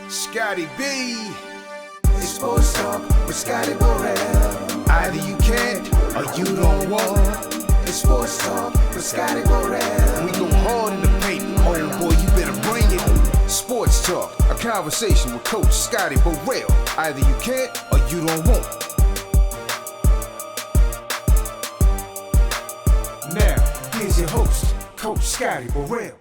Scotty B. It's Sports Talk with Scotty Burrell. Either you can or you don't want. It's Sports Talk with Scotty Burrell. We go hard in the paint. Oh boy, you better bring it. Sports Talk, a conversation with Coach Scotty Burrell. Either you can or you don't want. Now, here's your host, Coach Scotty Burrell.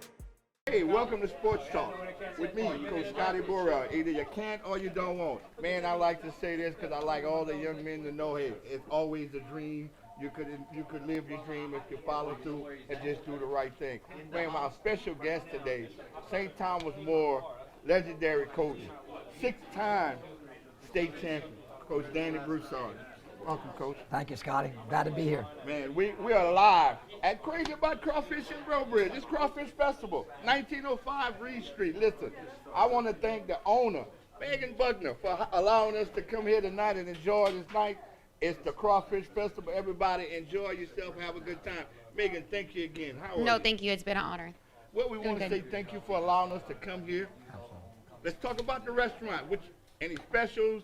Hey, welcome to Sports Talk with me, Coach Scotty Broussard. Either you can't or you don't want. Man, I like to say this because I like all the young men to know, hey, it's always a dream. You could live your dream if you follow through and just do the right thing. Man, my special guest today, St. Thomas More legendary coach, 6-time state champion, Coach Danny Broussard. Welcome, Coach. Thank you, Scotty. Glad to be here. Man, we are live at Crazy About Crawfish and Brobridge. It's Crawfish Festival, 1905 Reed Street. Listen, I want to thank the owner, Megan Buckner, for allowing us to come here tonight and enjoy this night. It's the Crawfish Festival. Everybody enjoy yourself, have a good time. Megan, thank you again. How are you? No, thank you. It's been an honor. Well, we want to say thank you for allowing us to come here. Let's talk about the restaurant. Any specials?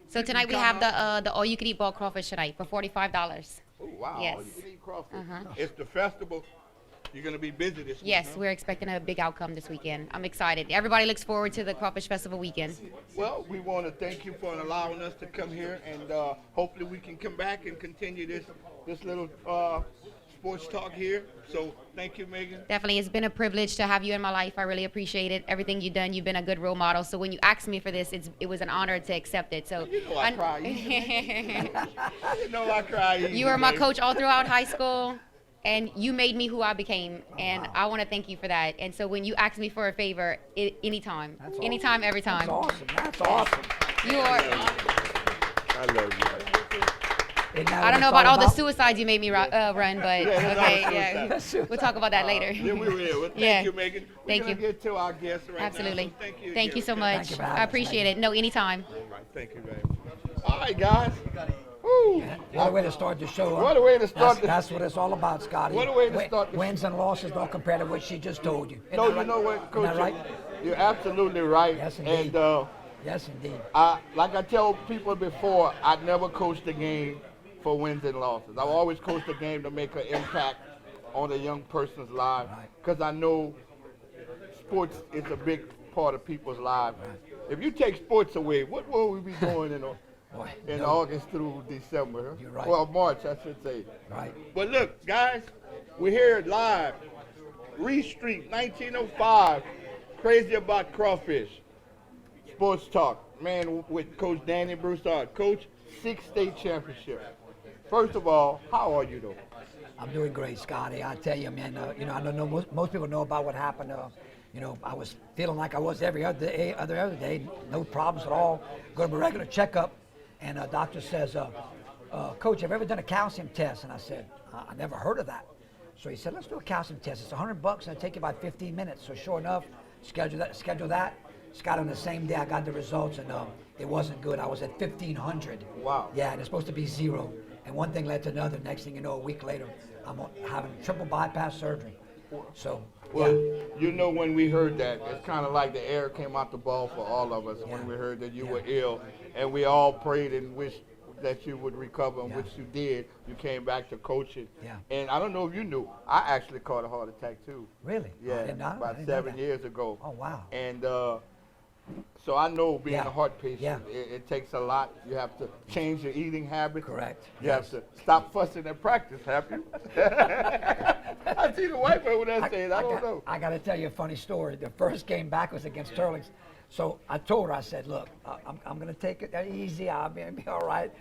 So tonight we have the all-you-can-eat ball crawfish tonight for $45. Oh, wow. Yes. You can eat crawfish. It's the festival. You're going to be busy this week. Yes, huh? we're expecting a big outcome this weekend. I'm excited. Everybody looks forward to the Crawfish Festival weekend. Well, we want to thank you for allowing us to come here, and hopefully we can come back and continue this little sports talk here. So thank you, Megan. Definitely, it's been a privilege to have you in my life. I really appreciate it. Everything you've done, you've been a good role model. So when you asked me for this, it was an honor to accept it. So You know I cry easy. You know I cry easy, You were my baby. coach all throughout high school, and you made me who I became, and I want to thank you for that. And so when you ask me for a favor, anytime, anytime, every time. That's awesome. That's awesome. You are. I love you. Isn't that I what don't know it's about all all the suicides you made me run, but okay, yeah. suicide. We'll talk about that later. Yeah, we will. Well, thank Yeah. you, Megan. Thank We're you. going to get to our guests right Absolutely. now. So thank you. Thank again, you so okay? much. Thank you for having I us. appreciate it. No, anytime. All right. Thank you very much. All right, guys. Woo. What a way to start the show. huh? What a way to start That's what it's all about, Scotty. What a way to start the Wins and losses don't compare to what she just told you. Isn't No, that you right? know what, Isn't Coach? that right? You're absolutely right. Yes, indeed. And Yes, indeed. like I tell people before, I never coached a game for wins and losses. I've always coached a game to make an impact on a young person's life Right. because I know sports is a big part of people's lives. If you take sports away, what will we be doing Boy, in no. August through December? Huh? You're right. Well, March, I should say. Right. But look, guys, we're here live. Reed Street, 1905. Crazy About Crawfish. Sports Talk. Man, with Coach Danny Broussard. Coach, 6 state championship. First of all, how are you, though? I'm doing great, Scotty. I tell you, man. I don't know. Most people know about what happened. I was feeling like I was every other day. No problems at all. Go to my regular checkup, and a doctor says, "Coach, have you ever done a calcium test?" And I said, "I never heard of that." So he said, "Let's do a calcium test. It's $100, and it'll take you about 15 minutes." So sure enough, schedule that. Got on the same day. I got the results, and it wasn't good. I was at 1,500. Wow. Yeah, and it's supposed to be 0. And one thing led to another. Next thing you know, a week later, I'm having triple bypass surgery. So, Well, yeah. you know, when we heard that, it's kind of like the air came out the ball for all of us when we heard that you were ill. And we all prayed and wished that you would recover, and which you did. You came back to coaching. Yeah. And I don't know if you knew, I actually caught a heart attack, too. Really? Yeah, I didn't know about that. 7 years ago. Oh, wow. And so I know being Yeah. a heart patient, Yeah. it takes a lot. You have to change your eating habits. Correct. You Yes. have to stop fussing at practice, have you? I see the wife over there saying, I don't know. I got to tell you a funny story. The first game back was against Sterling's. So I told her, I said, "Look, I'm going to take it easy. I'll be all right."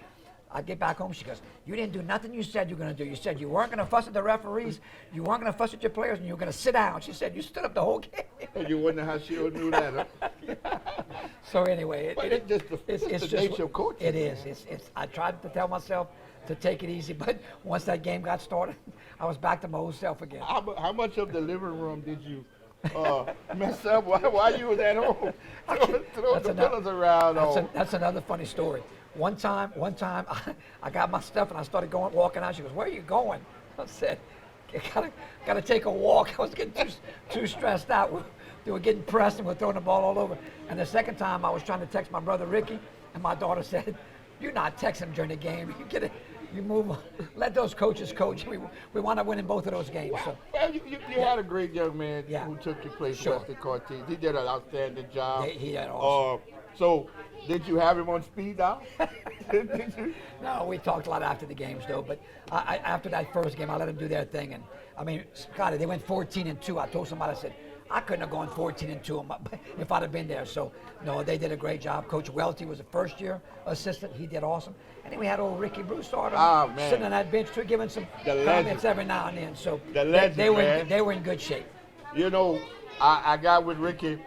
I get back home. She goes, "You didn't do nothing you said you were going to do. You said you weren't going to fuss at the referees. You weren't going to fuss at your players, and you were going to sit down." She said, "You stood up the whole game." And you wonder how she knew that, huh? So anyway, But it's just the nature of coaching. It is. I tried to tell myself to take it easy, but once that game got started, I was back to my old self again. How much of the living room did you mess up while you was at home? Throw the pillows around. That's another funny story. One time, I got my stuff and I started walking out. She goes, "Where are you going?" I said, "Gotta take a walk." I was getting too stressed out. they were getting pressed and we're throwing the ball all over. And the second time I was trying to text my brother Ricky, and my daughter said, "You're not texting him during the game. You get it. You move on. Let those coaches coach. We wound up winning both of those games." So. Well, you had a great young man Yeah. who took your place, Sure. Wesley Cortez. He did an outstanding job. He did awesome. So, did you have him on speed dial? Did you? No, we talked a lot after the games, though. But after that first game, I let them do their thing. And I mean, Scotty, they went 14-2. I told somebody, I said, I couldn't have gone 14-2 if I'd have been there. So, no, they did a great job. Coach Welty was a first-year assistant. He did awesome. And then we had old Ricky Broussard sitting on that bench, too, giving some comments every now and then. So they were in good shape. You know, I got with Ricky.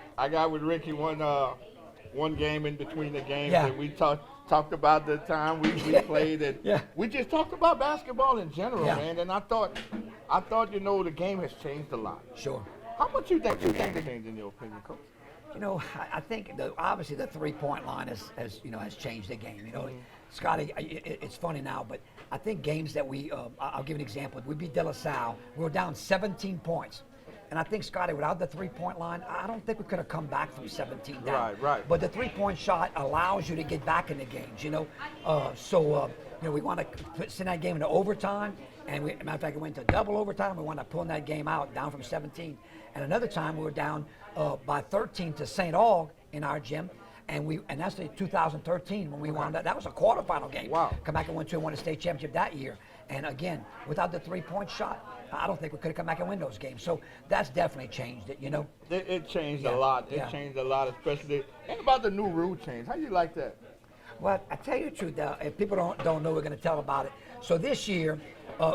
One game in between the games, Yeah. and we talked about the time we played, and Yeah. we just talked about basketball in general, Yeah. man. And I thought, the game has changed a lot. Sure. How much you think it changed in your opinion, Coach? You know, I think obviously the three-point line has changed the game. You know, Scotty, it's funny now, but I think games that I'll give an example. We beat De La Salle. We were down 17 points. And I think, Scotty, without the three-point line, I don't think we could have come back from 17 down. Right. But the three-point shot allows you to get back in the games, you know. We want to send that game into overtime. And matter of fact, it went to double overtime. We wound up pulling that game out, down from 17. And another time we were down by 13 to St. Aug in our gym. And that's the 2013 when we wound up. That was a quarterfinal game. Wow. Come back and won a state championship that year. And again, without the three-point shot, I don't think we could have come back and win those games. So that's definitely changed it, you know. It changed a lot. It changed a lot, especially. And about the new rule change. How you like that? Well, I tell you the truth, if people don't know, we're going to tell about it. So this year,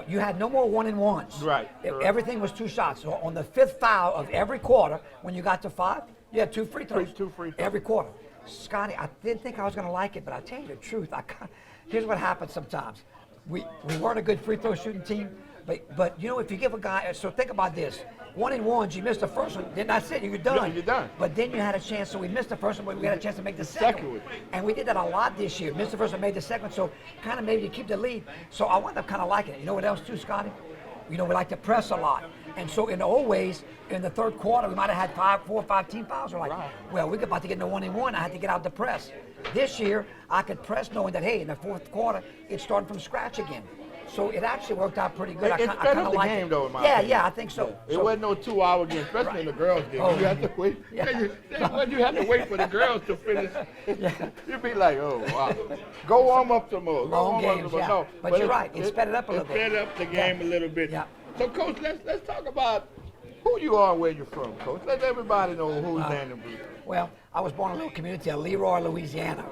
you had no more 1-and-1s. Right. Everything was 2 shots. So on the 5th foul of every quarter, when you got to 5, you had 2 free throws. Two free throws. Every quarter. Scotty, I didn't think I was going to like it, but I tell you the truth. Here's what happens sometimes. We weren't a good free throw shooting team, but you know, if you give a guy, so think about this. 1-and-1s, you missed the first one, then that's it, you're done. Yeah, you're done. But then you had a chance, so we missed the first one, but we had a chance to make the second one. And we did that a lot this year. Missed the first one, made the second one, so kind of maybe you keep the lead. So I wound up kind of liking it. You know what else too, Scotty? You know, we like to press a lot. And so in the old ways, in the third quarter, we might have had 4 or 5 team fouls. We're like, well, we're about to get in the 1-and-1. I had to get out the press. This year, I could press knowing that, hey, in the fourth quarter, it's starting from scratch again. So it actually worked out pretty good. It sped up the game, though, in my opinion. Yeah, I think so. It wasn't no 2-hour game, especially in the girls' game. Oh. You have to wait. Yeah. You have to wait for the girls to finish. You'd be like, oh, wow. Go warm up some more. Long games, yeah. No, but you're right. It sped it up a little bit. It sped up the game a little bit. Yeah. So, Coach, let's talk about who you are and where you're from, Coach. Let everybody know who's Landon Broussard. Well, I was born in a little community of Leroy, Louisiana.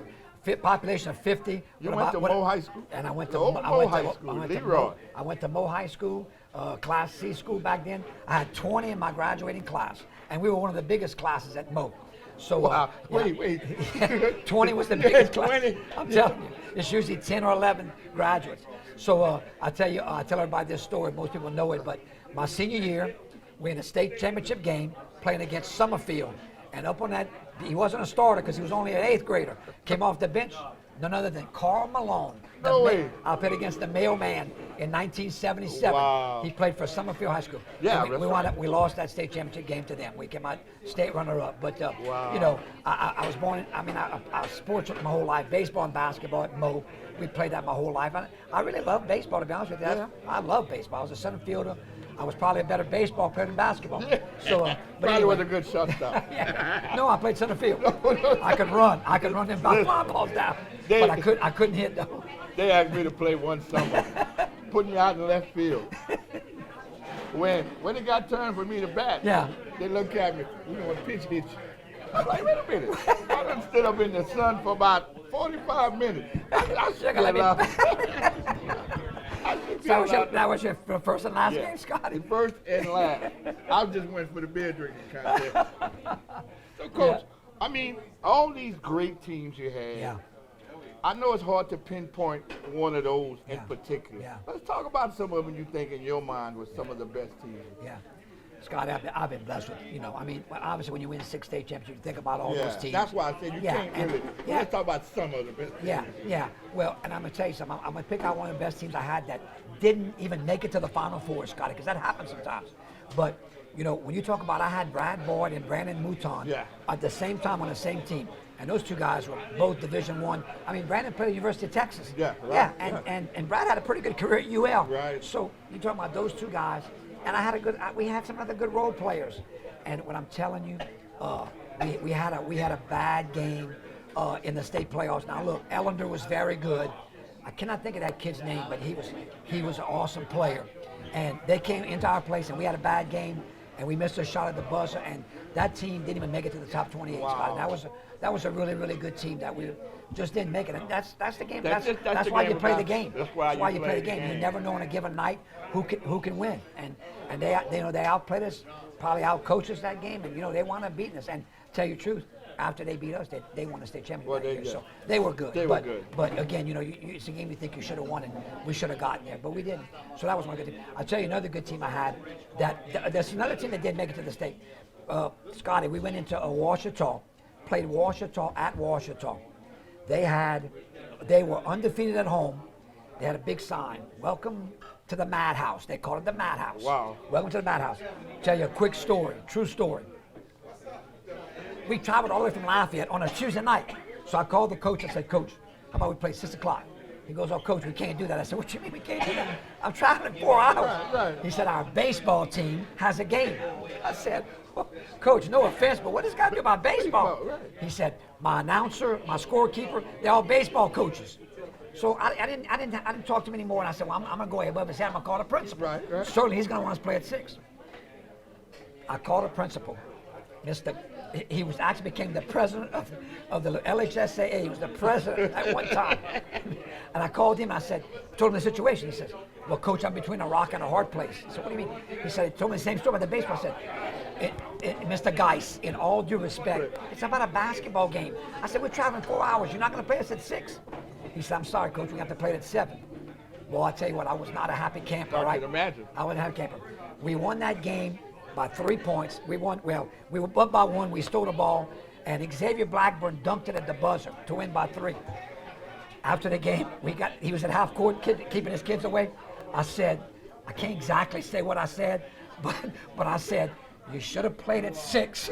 Population of 50. You went to Mo High School? And I went to Mo High School, Leroy. I went to Mo High School, Class C school back then. I had 20 in my graduating class, and we were one of the biggest classes at Mo. So, wow. Wait. 20 was the biggest class. 20? I'm telling you, it's usually 10 or 11 graduates. So I tell everybody this story. Most people know it, but my senior year, we're in a state championship game playing against Summerfield. And up on that, he wasn't a starter because he was only an 8th grader. Came off the bench, none other than Carl Malone. No way. I played against the mailman in 1977. Wow. He played for Summerfield High School. Yeah, And we lost that state championship game to them. We came out state runner-up. But, you know, I was born, I was sports my whole life, baseball and basketball at Mo. We played that my whole life. I really love baseball, to be honest with you. Yeah. I love baseball. I was a center fielder. I was probably a better baseball player than basketball. So, but Probably anyway. was a good shortstop. No, I played center field. I could run. I could run them fly balls down. But I couldn't hit though. They asked me to play one summer, put me out in left field. When it got time for me to bat, they looked at me, we're going to pitch hit you. I'm like, wait a minute. I done stood up in the sun for about 45 minutes. I should be allowed. That was your first and last game, Scotty? First and last. I just went for the beer drinking contest. So, Coach, I mean, all these great teams you had, I know it's hard to pinpoint one of those in particular. Yeah. Let's talk about some of them you think in your mind was some of the best teams. Yeah. Scotty, I've been blessed with, you know, I mean, obviously when you win 6 state championships, you think about all those teams. That's why I said you can't really. Let's talk about some of the best teams. Yeah. Well, and I'm going to tell you something. I'm going to pick out one of the best teams I had that didn't even make it to the Final Four, Scotty, because that happens sometimes. But you know, when you talk about I had Brad Boyd and Brandon Mouton at the same time on the same team, and those two guys were both Division I. I mean, Brandon played at the University of Texas. And Brad had a pretty good career at UL. Right. So you're talking about those two guys, and we had some other good role players. And what I'm telling you, we had a bad game in the state playoffs. Now look, Ellender was very good. I cannot think of that kid's name, but he was an awesome player. And they came into our place, and we had a bad game, and we missed a shot at the buzzer, and that team didn't even make it to the top 28 spot. And that was a really, really good team that we just didn't make it. And that's the game. That's why you play the game. That's why you play the game. You never know on a given night who can win. And they outplayed us, probably outcoached us that game, and they wound up beating us. And tell you the truth, after they beat us, they won the state championship that year. So they were good. But again, it's a game you think you should have won, and we should have gotten there, but we didn't. So that was one good team. I'll tell you another good team I had. There's another team that did make it to the state. Scotty, we went into Washita, played Washita at Washita. They were undefeated at home. They had a big sign, "Welcome to the Madhouse." They called it the Madhouse. Wow. Welcome to the Madhouse. Tell you a quick story, true story. We traveled all the way from Lafayette on a Tuesday night. So I called the coach and said, "Coach, how about we play 6 o'clock?" He goes, "Oh, Coach, we can't do that." I said, "What you mean we can't do that? I'm traveling 4 hours." Right. He said, "Our baseball team has a game." I said, well, "Coach, no offense, but what does this got to do about baseball?" Right. He said, "My announcer, my scorekeeper, they're all baseball coaches." So I didn't talk to him anymore, and I said, "Well, I'm going to go above his head. I'm going to call the principal. Right. Certainly he's going to want us to play at 6. I called the principal. He actually became the president of the LHSAA. He was the president at one time. And I called him. I told him the situation. He says, "Well, Coach, I'm between a rock and a hard place." I said, "What do you mean?" He said, he told me the same story about the baseball. I said, "Mr. Geis, in all due respect, it's about a basketball game." I said, "We're traveling 4 hours. You're not going to play us at 6. He said, "I'm sorry, Coach. We have to play it at 7. Well, I tell you what, I was not a happy camper. I can imagine. I wasn't a happy camper. We won that game by 3 points. We won. Well, we were up by 1. We stole the ball, and Xavier Blackburn dunked it at the buzzer to win by 3. After the game, he was at half court, keeping his kids away. I said, I can't exactly say what I said, but I said, "You should have played at 6.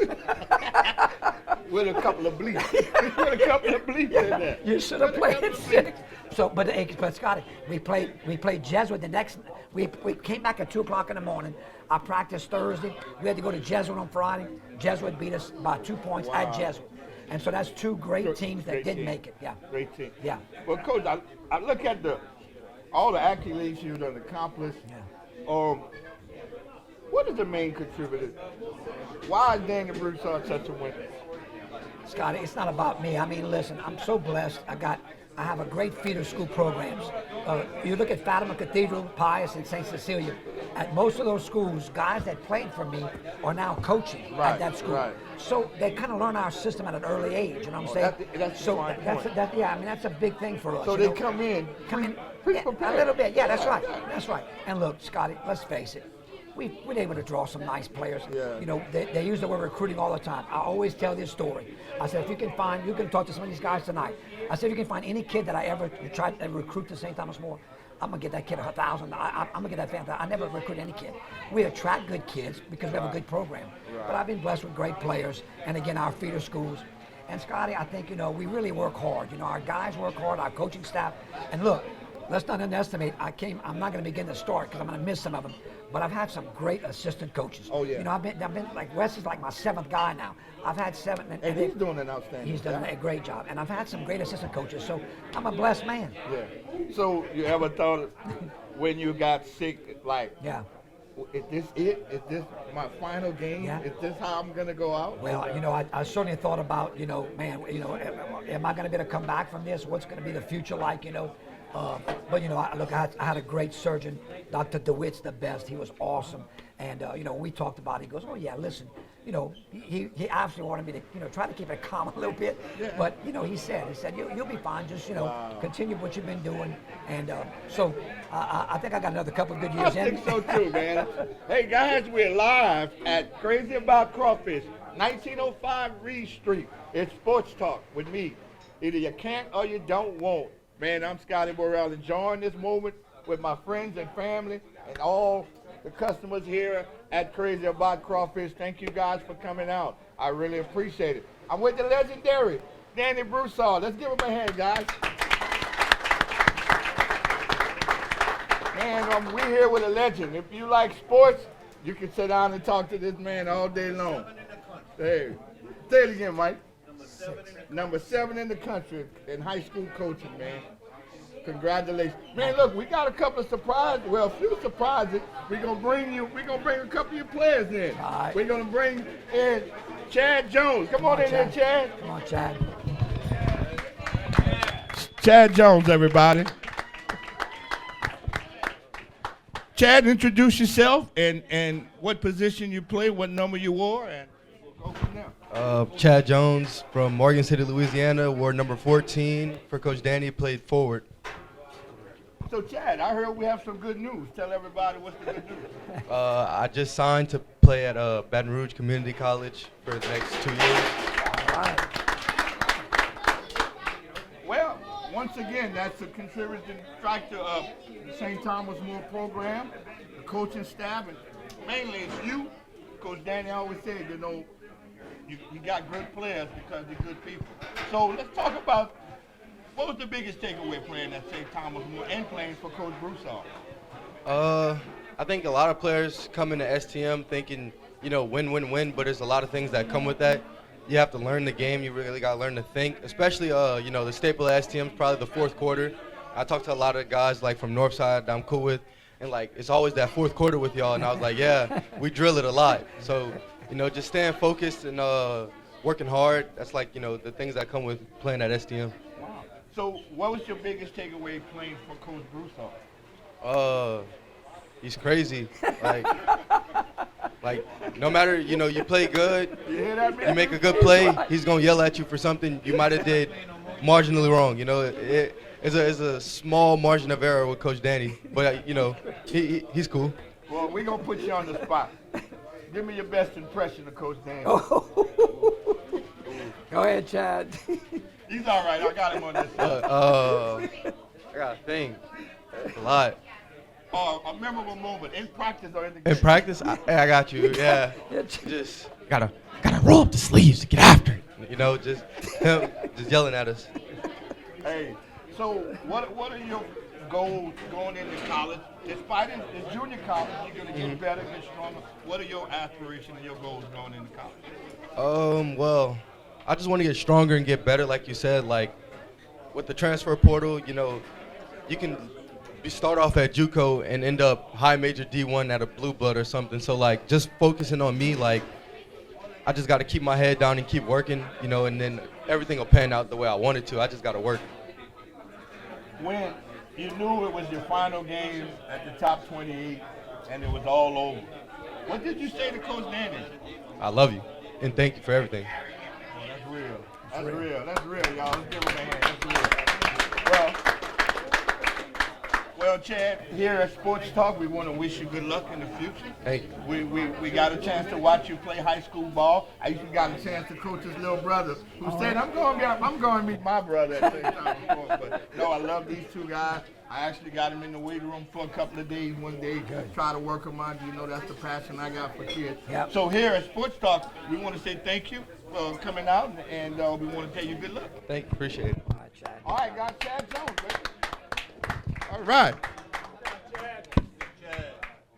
With a couple of bleeps. With a couple of bleeps in there. You should have played at 6. So, but Scotty, we played Jesuit the next. We came back at 2 o'clock in the morning. I practiced Thursday. We had to go to Jesuit on Friday. Jesuit beat us by 2 points at Jesuit. And so that's 2 great teams that didn't make it. Yeah. Great team. Yeah. Well, Coach, I look at all the accolades you've done accomplished. Yeah. What is the main contributor? Why is Daniel Broussard such a winner? Scotty, it's not about me. I mean, listen, I'm so blessed. I have a great feeder school programs. You look at Fatima Cathedral, Pius, and St. Cecilia. At most of those schools, guys that played for me are now coaching at that school. Right. So they kind of learn our system at an early age. You know what I'm saying? That's so a fine point. that's a big thing for us. So they come in a little bit. Yeah, that's right. That's right. And look, Scotty, let's face it. We've been able to draw some nice players. Yeah. They use the word recruiting all the time. I always tell this story. I said, if you can talk to some of these guys tonight. I said, if you can find any kid that I ever tried to recruit to St. Thomas More, I'm going to get that kid $1,000. I'm going to get that family. I never recruit any kid. We attract good kids because we have a good program. Right. But I've been blessed with great players. And again, our feeder schools. And Scotty, I think, we really work hard. Our guys work hard, our coaching staff. And look, let's not underestimate. I'm not going to begin to start because I'm going to miss some of them. But I've had some great assistant coaches. Oh yeah. I've been like Wes is like my 7th guy now. I've had 7, and he's doing an outstanding. He's done a great job, and I've had some great assistant coaches. So I'm a blessed man. Yeah. So you ever thought when you got sick, like, is this it? Is this my final game? Yeah. Is this how I'm gonna go out? Well, I certainly thought about, man, am I gonna be able to come back from this? What's gonna be the future like? But I had a great surgeon, Dr. DeWitt's the best. He was awesome, and when we talked about it, he goes, "Oh yeah, listen, he absolutely wanted me to try to keep it calm a little bit, but he said you'll be fine. Just continue what you've been doing, and so I think I got another couple of good years I think so too, man. Hey guys, we're live at Crazy About Crawfish, 1905 Reed Street. It's Sports Talk with me. Either you can't or you don't want. Man, I'm Scotty Burrell, enjoying this moment with my friends and family and all the customers here at Crazy About Crawfish. Thank you guys for coming out. I really appreciate it. I'm with the legendary Danny Broussard. Let's give him a hand, guys. Man, we're here with a legend. If you like sports, you can sit down and talk to this man all day long. Hey, say it again, Mike. Number 7 in the country in high school coaching, man. Congratulations. Man, look, we got a couple of surprises. Well, a few surprises. We're gonna bring a couple of your players in. Right. We're gonna bring in Chad Jones. Come on in here, Chad. Come on, Chad. Chad Jones, everybody. Chad, introduce yourself and what position you play, what number you wore, and we'll go from there. Chad Jones from Morgan City, Louisiana, wore number 14. For Coach Danny, played forward. So, Chad, I heard we have some good news. Tell everybody what's the good news. I just signed to play at Baton Rouge Community College for the next 2 years. All right. Well, once again, that's a contributing factor of the St. Thomas More program, the coaching staff, and mainly it's you. Coach Danny always said, you know, you got good players because they're good people. So let's talk about what was the biggest takeaway playing at St. Thomas More and playing for Coach Broussard? I think a lot of players come into STM thinking, you know, win, win, win, but there's a lot of things that come with that. You have to learn the game. You really got to learn to think, especially, you know, the staple of STM is probably the fourth quarter. I talked to a lot of guys, like, from Northside that I'm cool with, and, like, it's always that fourth quarter with y'all, and I was like, yeah, we drill it a lot. So, you know, just staying focused and working hard, that's, like, you know, the things that come with playing at STM. Wow. So what was your biggest takeaway playing for Coach Broussard? He's crazy. Like, no matter, you know, you play good, You hear that, man? you make a good play, he's going to yell at you for something you might have did marginally wrong. You know, it's a small margin of error with Coach Danny, but, you know, he's cool. Well, we're going to put you on the spot. Give me your best impression of Coach Danny. Go ahead, Chad. He's all right. I got him on this side. I got to think. A lot. A memorable moment in practice or in the game? In practice, I got you. Yeah, just gotta roll up the sleeves to get after it. You know, just him just yelling at us. Hey, so what are your goals going into college? Despite it's junior college, you're gonna get better, get stronger. What are your aspirations and your goals going into college? Well, I just want to get stronger and get better, like you said. Like with the transfer portal, you know, you can. You start off at JUCO and end up high major D1 at a blue blood or something. So, like, just focusing on me, like, I just got to keep my head down and keep working, you know, and then everything will pan out the way I want it to. I just got to work. When you knew it was your final game at the top 28 and it was all over, what did you say to Coach Danny? I love you, and thank you for everything. Oh, that's real. That's real. That's real, y'all. Let's give him a hand. That's real. Well, Chad, here at Sports Talk, we want to wish you good luck in the future. Thank you. We got a chance to watch you play high school ball. I used to got a chance to coach his little brother, who said, I'm going to meet my brother at St. Thomas. But no, I love these two guys. I actually got him in the weight room for a couple of days one day, try to work him on. You know, that's the passion I got for kids. Yep. So here at Sports Talk, we want to say thank you for coming out, and we want to tell you good luck. Thank you. Appreciate it. All right, Chad. All right, guys, Chad Jones, baby. All right.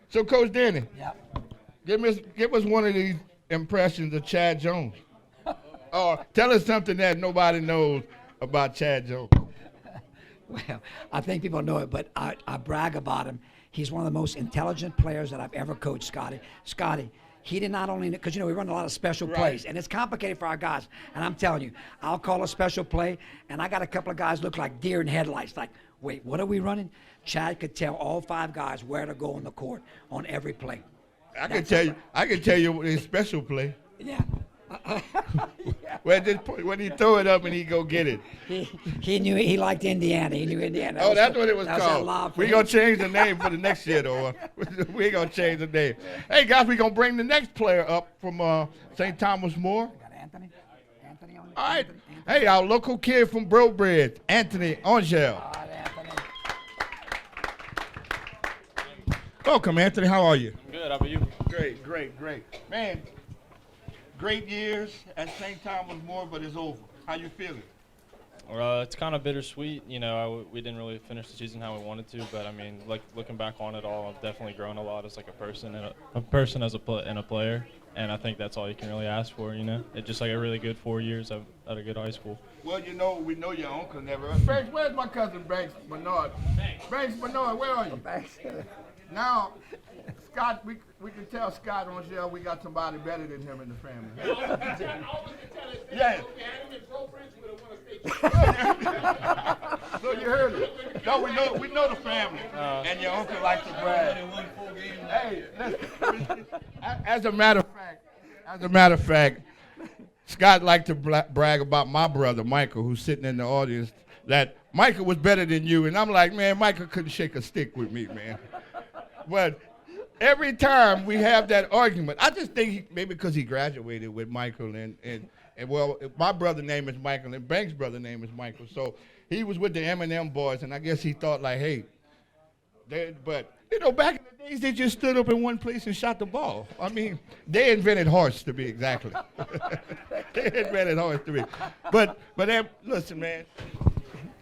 So, Coach Danny, Yep. give us one of these impressions of Chad Jones. Or tell us something that nobody knows about Chad Jones. Well, I think people know it, but I brag about him. He's one of the most intelligent players that I've ever coached, Scotty. Scotty, he did not only, because, you know, we run a lot of special plays, and it's complicated for our guys. And I'm telling you, I'll call a special play, and I got a couple of guys look like deer in headlights, like, wait, what are we running? Chad could tell all 5 guys where to go on the court on every play. I can tell you his special play. Yeah. When he throw it up and he go get it. He knew he liked Indiana. He knew Indiana. Oh, that's what it was called. We're going to change the name for the next year, though. We're going to change the name. Hey, guys, we're going to bring the next player up from St. Thomas More. Got Anthony. Anthony on the All right. Anthony. Hey, our local kid from Broussard, Anthony Angel. All right, Anthony. Welcome, Anthony. How are you? Good. How about you? Great, great, great. Man, great years. At the same time was more, but it's over. How you feeling? It's kind of bittersweet. You know, we didn't really finish the season how we wanted to, but I mean, like looking back on it all, I've definitely grown a lot as like a person and a player, and I think that's all you can really ask for. You know, it's just like a really good 4 years at a good high school. Well, you know, we know your uncle never. Banks, where's my cousin Banks Bernard? Banks Bernard, where are you? Now, Scott, we can tell Scott on Shell we got somebody better than him in the family. Yeah. So you heard it. No, we know the family, and your uncle likes to brag. Hey, listen. As a matter of fact, Scott liked to brag about my brother Michael, who's sitting in the audience. That Michael was better than you, and I'm like, man, Michael couldn't shake a stick with me, man. But every time we have that argument, I just think maybe because he graduated with Michael and well, my brother's name is Michael and Banks' brother's name is Michael. So he was with the M&M boys, and I guess he thought like, hey, but you know, back in the days they just stood up in one place and shot the ball. I mean, they invented horse to be exactly. They invented horse to be. But listen, man,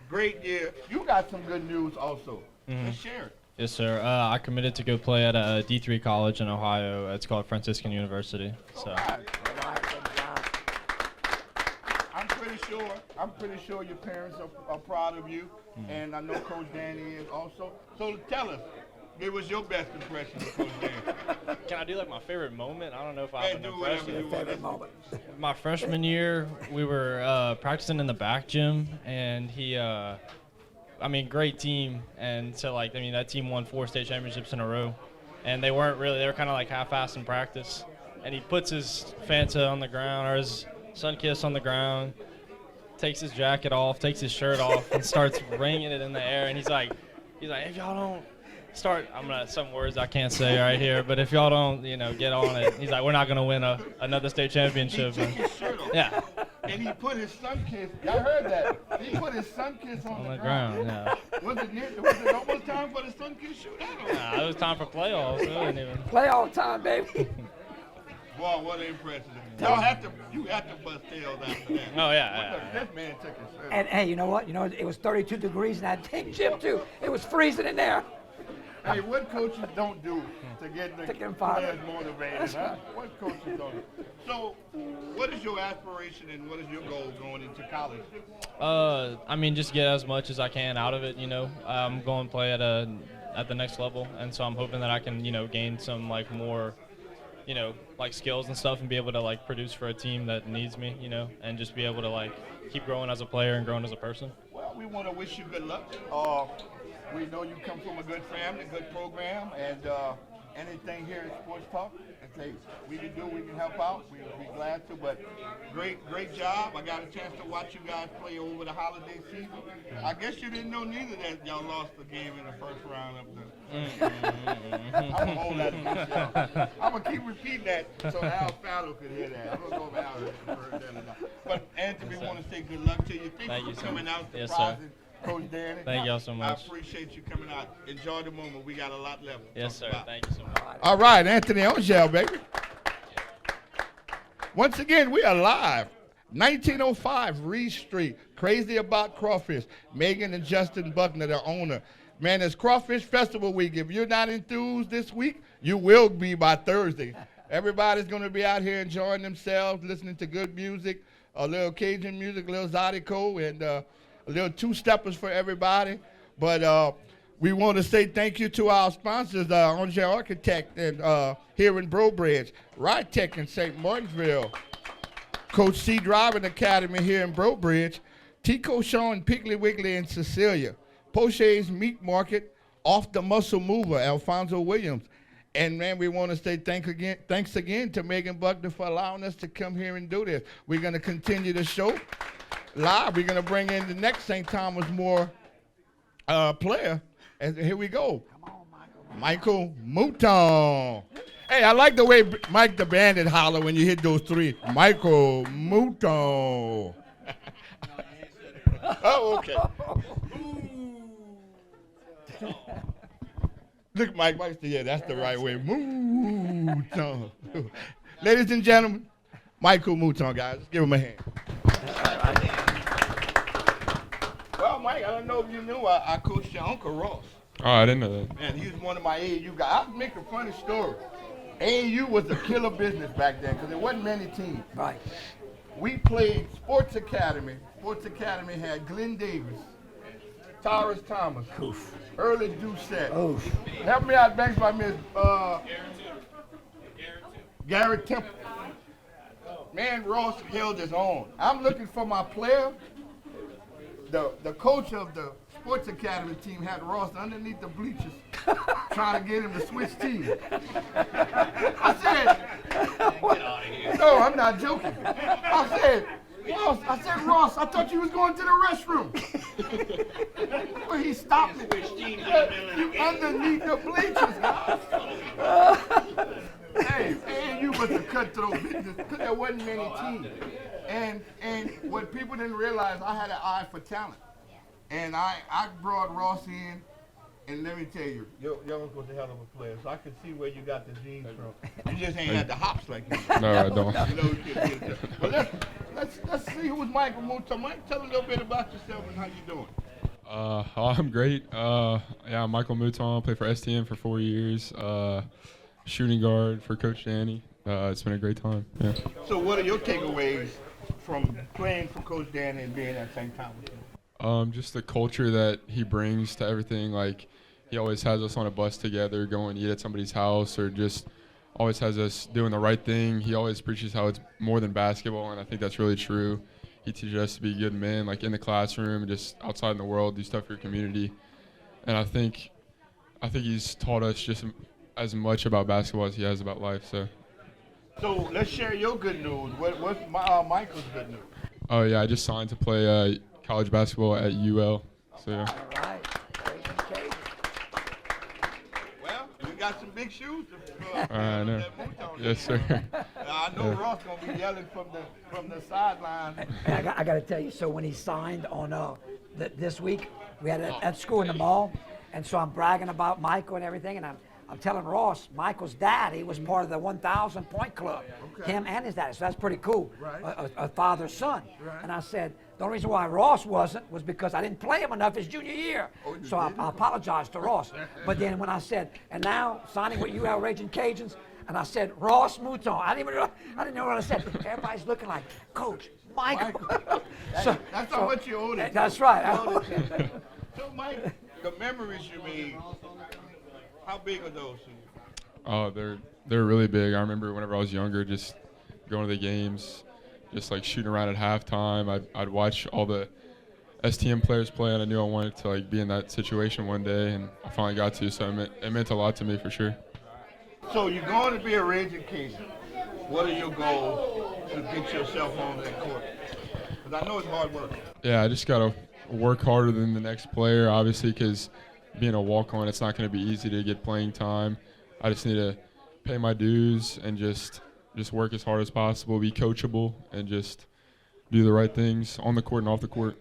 great year. You got some good news also. Let's share it. Yes, sir. I committed to go play at a D3 college in Ohio. It's called Franciscan University. So. All right. I'm pretty sure your parents are proud of you, and I know Coach Danny is also. So tell us, give us your best impression of Coach Danny. Can I do like my favorite moment? I don't know if I have an impression. Favorite moment. My freshman year, we were practicing in the back gym, and he, great team. And so, that team won 4 state championships in a row. And they were kind of like half-assed in practice. And he puts his Fanta on the ground, or his Sunkiss on the ground, takes his jacket off, takes his shirt off, and starts ringing it in the air. And he's like, if y'all don't start, some words I can't say right here, but if y'all don't, get on it, he's like, we're not going to win another state championship. He took his shirt off. Yeah. And he put his Sunkiss, y'all heard that, he put his Sunkiss on the ground. Yeah. Was it almost time for the Sunkiss shootout? Nah, it was time for playoffs. It wasn't even. Playoff time, baby. Boy, what an impression. You have to bust tails after that. Oh, yeah. This man took his shirt off. And hey, you know what? It was 32 degrees in that team gym too. It was freezing in there. Hey, what coaches don't do to get the players motivated, huh? What coaches don't do? So, what is your aspiration and what is your goal going into college? Just get as much as I can out of it, I'm going to play at the next level, and so I'm hoping that I can, gain some, more, skills and stuff and be able to, produce for a team that needs me, and just be able to, keep growing as a player and growing as a person. Well, we want to wish you good luck. We know you come from a good family, good program, and anything here at Sports Talk, we can do, we can help out. We would be glad to, but great job. I got a chance to watch you guys play over the holiday season. I guess you didn't know neither that y'all lost the game in the first round up there. I'm going to hold that against y'all. I'm going to keep repeating that so Al Fallow could hear that. I don't know if Al heard that or not. But Anthony, we want to say good luck to you. Thank you for coming out, surprising Coach Danny. Thank y'all so much. I appreciate you coming out. Enjoy the moment. We got a lot left. Yes, sir. Thank you so much. All right, Anthony Ongel, baby. Once again, we are live. 1905 Reed Street. Crazy About Crawfish. Megan and Justin Buckner, the owner. Man, it's Crawfish Festival week. If you're not enthused this week, you will be by Thursday. Everybody's going to be out here enjoying themselves, listening to good music, a little Cajun music, a little Zydeco, and a little two-steppers for everybody. But we want to say thank you to our sponsors, Angel Architect and here in Brobridge, Ride Tech in St. Martinsville, Coach C Driving Academy here in Brobridge, Tico Shaw and Piggly Wiggly in Cecilia, Poche's Meat Market, Off the Muscle Mover, Alfonso Williams. And, man, we want to say thanks again to Megan Buckner for allowing us to come here and do this. We're going to continue the show live. We're going to bring in the next St. Thomas More player. And here we go. Come on, Michael Mouton. Hey, I like the way Mike the Bandit holler when you hit those three. Michael Mouton. Oh, okay. Look, Mike said, yeah, that's the right way. Mouton. Ladies and gentlemen, Michael Mouton, guys. Let's give him a hand. Well, Mike, I don't know if you knew, I coached your Uncle Ross. Oh, I didn't know that. Man, he was one of my AAU guys. I'll make a funny story. AAU was a killer business back then because there wasn't many teams. Right. We played Sports Academy. Sports Academy had Glenn Davis, Tyrus Thomas, Early Doucette. Help me out, thanks by Miss Garrett Temple. Man, Ross held his own. I'm looking for my player. The coach of the Sports Academy team had Ross underneath the bleachers trying to get him to switch teams. I said, no, I'm not joking. I said, Ross, I thought you was going to the restroom. But he stopped me. You underneath the bleachers, guys. Hey, man, you was a cutthroat business because there wasn't many teams. And what people didn't realize, I had an eye for talent. And I brought Ross in, and let me tell you, your uncle was a hell of a player, so I could see where you got the genes from. You just ain't had the hops like you. No, I don't. But let's see who's Michael Mouton. Mike, tell a little bit about yourself and how you doing. I'm great. Yeah, I'm Michael Mouton. Played for STM for 4 years. Shooting guard for Coach Danny. It's been a great time. Yeah. So what are your takeaways from playing for Coach Danny and being at St. Thomas? Just the culture that he brings to everything. Like, he always has us on a bus together, going to eat at somebody's house, or just always has us doing the right thing. He always preaches how it's more than basketball, and I think that's really true. He teaches us to be good men, like in the classroom and just outside in the world, do stuff for your community. And I think he's taught us just as much about basketball as he has about life. So let's share your good news. What's Michael's good news? Oh yeah, I just signed to play college basketball at UL. So yeah. All right. Well, you got some big shoes. I know. Yes, sir. I know Ross gonna be yelling from the sideline. I got to tell you. So when he signed on this week, we had it at school in the mall, and so I'm bragging about Michael and everything, and I'm telling Ross, Michael's daddy was part of the 1,000 point club, him and his daddy. So that's pretty cool, right. a father son. Right. And I said, the only reason why Ross wasn't was because I didn't play him enough his junior year. So I apologized to Ross. But then when I said, and now signing with UL Raging Cajuns, and I said, Ross Mouton, I didn't know what I said. Everybody's looking like, Coach, Michael. That's how much you owe it. That's right. So Mike, the memories you made, how big are those to you? Oh, they're really big. I remember whenever I was younger, just going to the games, just like shooting around at halftime. I'd watch all the STM players play, and I knew I wanted to like be in that situation one day, and I finally got to. So it meant a lot to me for sure. So you're going to be a Raging Cajun. What are your goals to get yourself on that court? Because I know it's hard work. Yeah, I just gotta work harder than the next player, obviously, because being a walk-on, it's not going to be easy to get playing time. I just need to pay my dues and just work as hard as possible, be coachable, and just do the right things on the court and off the court.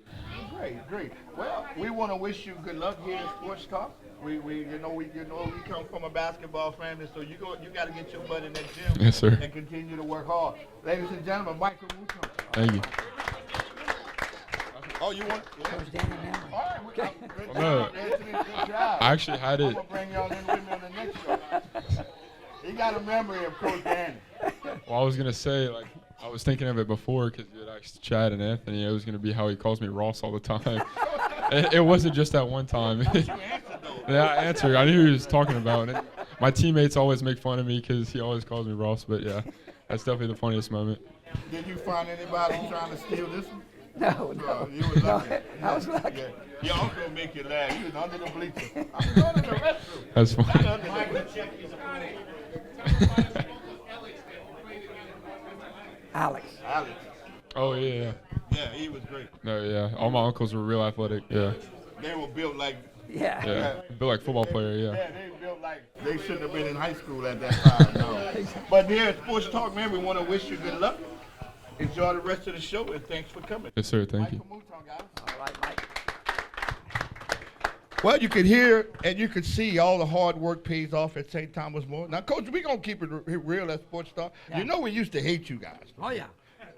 Great. Well, we want to wish you good luck here at Sports Talk. We come from a basketball family, so you got to get your butt in that gym. Yes, sir. And continue to work hard. Ladies and gentlemen, Michael Mouton. Thank you. Oh, you want? Coach Danny, man. All right. Good No. job, Anthony. Good job. I actually had it. I'm going to bring y'all in with me on the next show. He got a memory of Coach Danny. Well, I was going to say, like, I was thinking of it before because you had asked Chad and Anthony. It was going to be how he calls me Ross all the time. It wasn't just that one time. Yeah, I answered. I knew who he was talking about. And my teammates always make fun of me because he always calls me Ross. But, yeah, that's definitely the funniest moment. Did you find anybody trying to steal this one? No. You was lucky. I was lucky. Yeah. Your uncle will make you laugh. He was under the bleachers. I'm going to the restroom. That's funny. Alex. Oh, yeah. Yeah, he was great. No, yeah. All my uncles were real athletic. Yeah. They were built like. Yeah. Yeah. Built like football player, yeah. Yeah, they built like they shouldn't have been in high school at that time. No. But here at Sports Talk, man, we want to wish you good luck. Enjoy the rest of the show, and thanks for coming. Yes, sir. Thank you. Michael Mouton, guys. All right, Mike. Well, you could hear and you could see all the hard work pays off at St. Thomas More. Now, Coach, we're going to keep it real at Sports Talk. Yeah. You know we used to hate you guys. Oh yeah.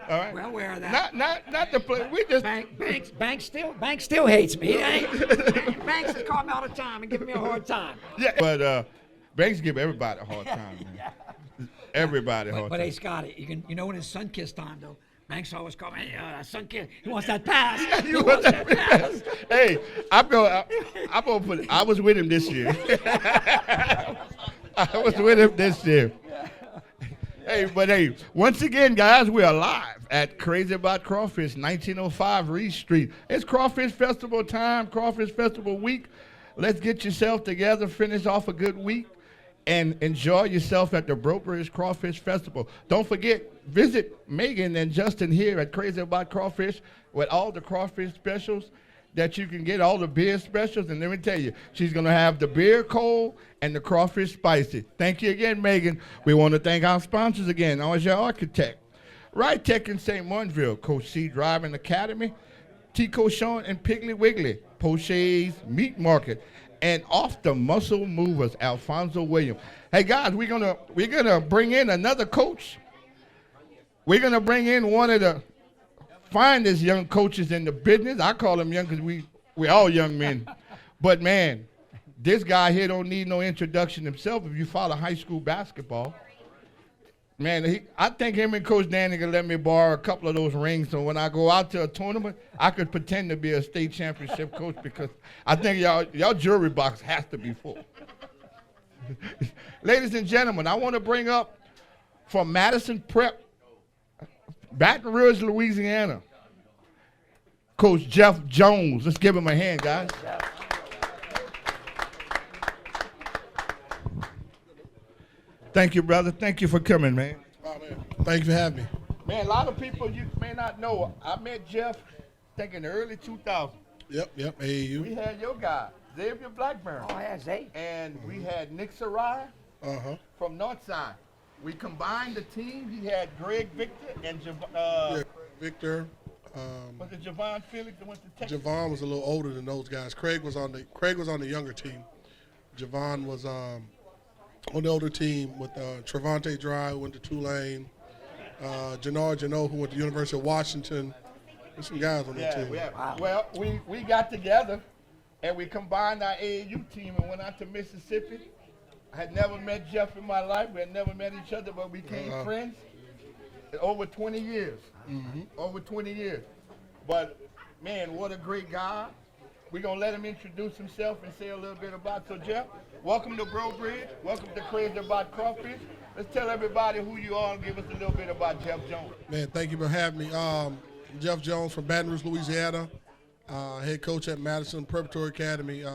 All right? Well, aware of that. Not the play. We just Banks still hates me. Banks has called me all the time and giving me a hard time. yeah. But Banks give everybody a hard time, man. Yeah. Everybody a hard But time. hey, Scotty, you know when it's sun kiss time though, Banks always call me, hey, sun kiss. He wants that pass. He wants that pass. Hey, I'm gonna put. I was with him this year. I was with him this year. Hey, once again, guys, we're live at Crazy About Crawfish, 1905 Reed Street. It's Crawfish Festival time, Crawfish Festival week. Let's get yourself together, finish off a good week, and enjoy yourself at the Brokerage Crawfish Festival. Don't forget, visit Megan and Justin here at Crazy About Crawfish with all the crawfish specials that you can get, all the beer specials. And let me tell you, she's going to have the beer cold and the crawfish spicy. Thank you again, Megan. We want to thank our sponsors again, Orange Architect, Ride Tech in St. Martinville, Coach C Driving Academy, T. Cochon and Piggly Wiggly, Poche's Meat Market, and Off the Muscle Movers, Alfonso Williams. Hey guys, we're gonna bring in another coach. We're gonna bring in one of the finest young coaches in the business. I call him young because we all young men. But man, this guy here don't need no introduction himself. If you follow high school basketball, man, I think him and Coach Danny can let me borrow a couple of those rings, so when I go out to a tournament, I could pretend to be a state championship coach, because I think y'all jury box has to be full. Ladies and gentlemen, I want to bring up from Madison Prep, Baton Rouge, Louisiana, Coach Jeff Jones. Let's give him a hand, guys. Thank you, brother. Thank you for coming, man. Oh, man. Thank you for having me. Man, a lot of people you may not know. I met Jeff, I think in the early 2000s. Yep, AAU. We had your guy, Xavier Blackburn. Oh yeah, Zay. And we had Nick Sarai from Northside. We combined the team. He had Greg Victor and Victor. Was it Javon Felix that went to Texas? Javon was a little older than those guys. Craig was on the younger team. Javon was on the older team with Trevante Dry, who went to Tulane. Jannard Janot, who went to University of Washington. There's some guys on that team. Yeah. Wow. Well, we got together and we combined our AAU team and went out to Mississippi. I had never met Jeff in my life. We had never met each other, but we became friends over 20 years. Over 20 years. But, man, what a great guy. We're going to let him introduce himself and say a little bit about. So, Jeff, welcome to Bro Bridge. Welcome to Crazy About Crawfish. Let's tell everybody who you are and give us a little bit about Jeff Jones. Man, thank you for having me. Jeff Jones from Baton Rouge, Louisiana, head coach at Madison Preparatory Academy.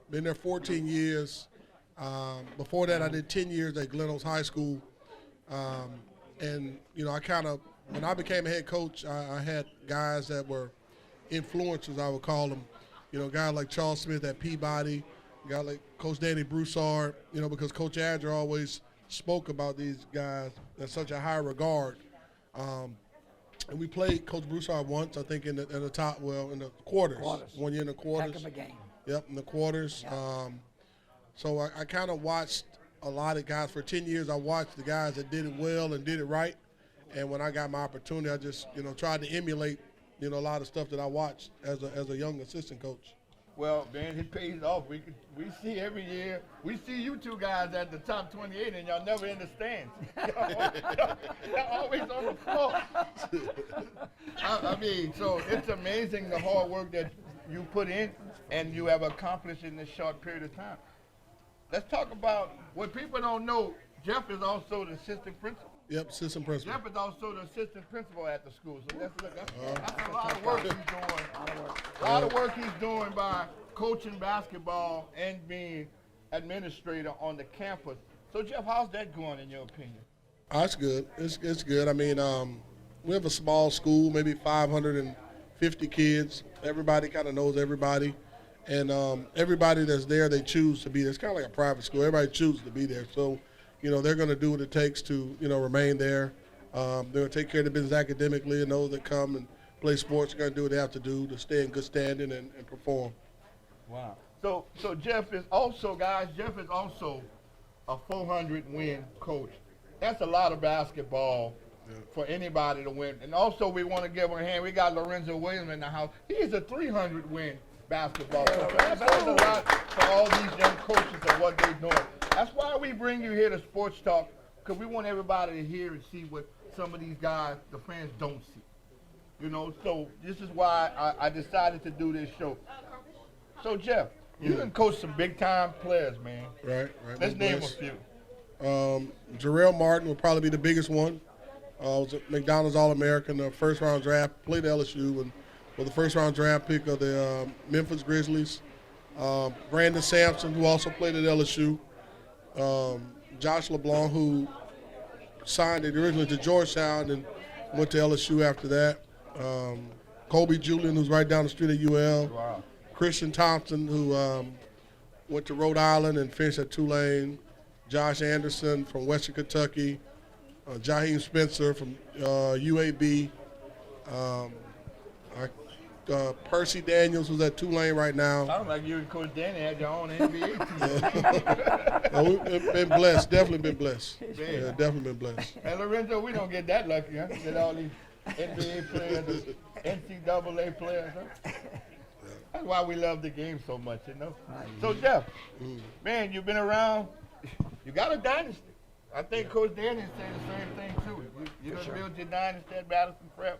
Been there 14 years. Before that, I did 10 years at Glen Oaks High School. And, you know, when I became a head coach, I had guys that were influencers, I would call them. You know, guys like Charles Smith at Peabody, a guy like Coach Danny Broussard, you know, because Coach Adger always spoke about these guys in such a high regard. And we played Coach Broussard once, I think, in the quarters. 1 year in the quarters. Heck of a game. Yep, in the quarters. Yeah. So I kind of watched a lot of guys. For 10 years, I watched the guys that did it well and did it right. And when I got my opportunity, I just, you know, tried to emulate, you know, a lot of stuff that I watched as a young assistant coach. Well, man, it pays off. We see every year. We see you two guys at the top 28, and y'all never in the stands. Y'all always on the floor. I mean, so it's amazing the hard work that you put in and you have accomplished in this short period of time. Let's talk about what people don't know. Jeff is also the assistant principal. Yep, assistant principal. Jeff is also the assistant principal at the school. So that's a lot of work he's doing. A lot of work he's doing by coaching basketball and being administrator on the campus. So, Jeff, how's that going in your opinion? It's good. It's good. I mean, we have a small school, maybe 550 kids. Everybody kind of knows everybody. And everybody that's there, they choose to be there. It's kind of like a private school. Everybody chooses to be there. So, you know, they're going to do what it takes to, you know, remain there. They're going to take care of the business academically, and those that come and play sports are going to do what they have to do to stay in good standing and perform. Wow. So Jeff is also, guys, Jeff is also a 400-win coach. That's a lot of basketball for anybody to win. And also, we want to give him a hand. We got Lorenzo Williams in the house. He's a 300-win basketball coach. That says a lot for all these young coaches and what they're doing. That's why we bring you here to Sports Talk, because we want everybody to hear and see what some of these guys, the fans, don't see. You know, so this is why I decided to do this show. So, Jeff, you done coached some big-time players, man. Right. Let's name a few. Jarrell Martin will probably be the biggest one. Was a McDonald's All-American, the first-round draft, played LSU, and was the first-round draft pick of the Memphis Grizzlies. Brandon Sampson, who also played at LSU. Josh LeBlanc, who signed it originally to Georgetown and went to LSU after that. Kobe Julian, who's right down the street at UL. Wow. Christian Thompson, who went to Rhode Island and finished at Tulane. Josh Anderson from Western Kentucky. Jaheim Spencer from UAB. Percy Daniels, who's at Tulane right now. Sounds like you and Coach Danny had your own NBA team. We've been blessed, definitely been blessed. Yeah, definitely been blessed. And Lorenzo, we don't get that lucky, huh? Get all these NBA players, NCAA players, huh? That's why we love the game so much, you know? So, Jeff, man, you've been around. You got a dynasty. I think Coach Danny said the same thing, too. You done built your dynasty at Madison Prep.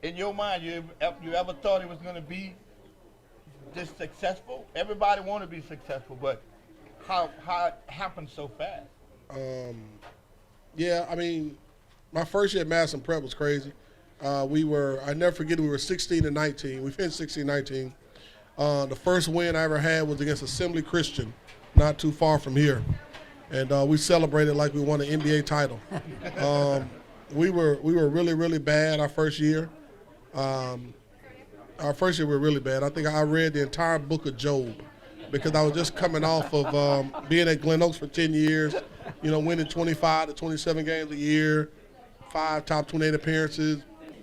In your mind, you ever thought it was going to be this successful? Everybody want to be successful, but how it happened so fast? Yeah, I mean, my first year at Madison Prep was crazy. I never forget, we were 16-19. We finished 16-19. The first win I ever had was against Assembly Christian, not too far from here. And we celebrated like we won an NBA title. We were really, really bad our first year. Our first year we were really bad. I think I read the entire book of Job because I was just coming off of being at Glen Oaks for 10 years, winning 25 to 27 games a year, 5 top 28 appearances,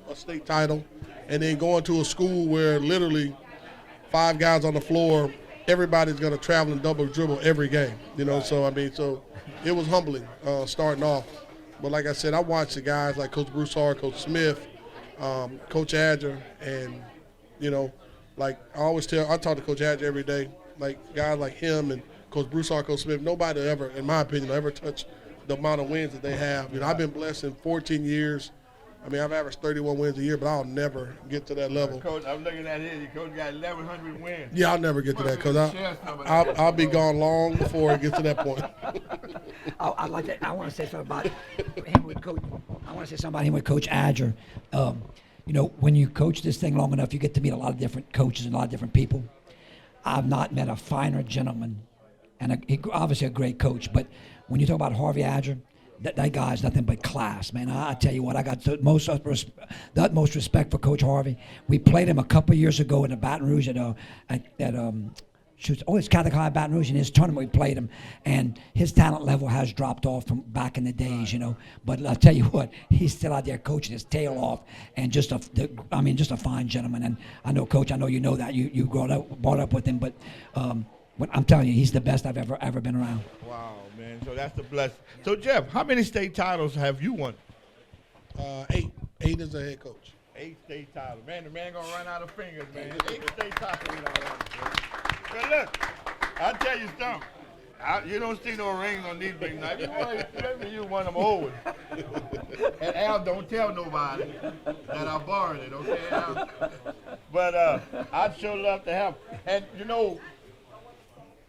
a state title, and then going to a school where literally 5 guys on the floor, everybody's going to travel and double dribble every game, So it was humbling starting off. But like I said, I watched the guys like Coach Broussard, Coach Smith, Coach Adger, and like I talk to Coach Adger every day. Like guys like him and Coach Broussard, Coach Smith, nobody ever, in my opinion, ever touched the amount of wins that they have. I've been blessed in 14 years. I mean, I've averaged 31 wins a year, but I'll never get to that level. Coach, I'm looking at it. Your coach got 1,100 wins. Yeah, I'll never get to that because I'll be gone long before it gets to that point. I like that. I want to say something about him with Coach. I want to say something about him with Coach Adger. When you coach this thing long enough, you get to meet a lot of different coaches and a lot of different people. I've not met a finer gentleman, and obviously a great coach. But when you talk about Harvey Adger, that guy's nothing but class, man. I tell you what, I got the utmost respect for Coach Harvey. We played him a couple years ago in the Baton Rouge it's Catholic High Baton Rouge. In his tournament, we played him, and his talent level has dropped off from back in the days, But I'll tell you what, he's still out there coaching his tail off, and just a fine gentleman. And I know, Coach, I know you know that you brought up with him, but I'm telling you, he's the best I've ever been around. Wow, man. So that's the blessing. So Jeff, how many state titles have you won? 8. 8 as a head coach. 8 state titles. Man, the man gonna run out of fingers, man. 8 state titles. But look, I'll tell you something. You don't see no rings on these big nights. Let me use one of them old ones. And Al, don't tell nobody that I borrowed it, okay, Al? But I'd sure love to have. And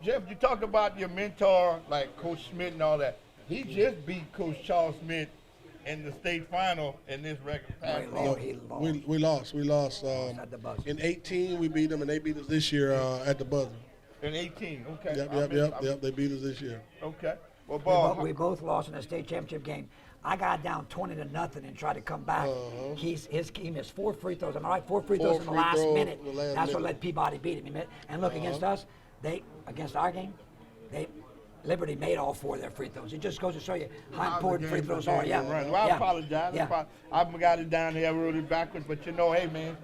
Jeff, you talk about your mentor, like Coach Smith and all that. He just beat Coach Charles Smith in the state final in this record. We lost. In 18, we beat them, and they beat us this year at the buzzer. In 18, okay. Yep. They beat us this year. Okay. Well, Bob, we both lost in the state championship game. I got down 20-0 and tried to come back. He missed 4 free throws. Am I right? 4 free throws in the last minute. That's what let Peabody beat him. And look, against us, against our game, Liberty made all 4 of their free throws. It just goes to show you how important free throws are. Yeah. Right. Well, I apologize. Yeah. I've got it down here. I wrote it backwards. But hey, man,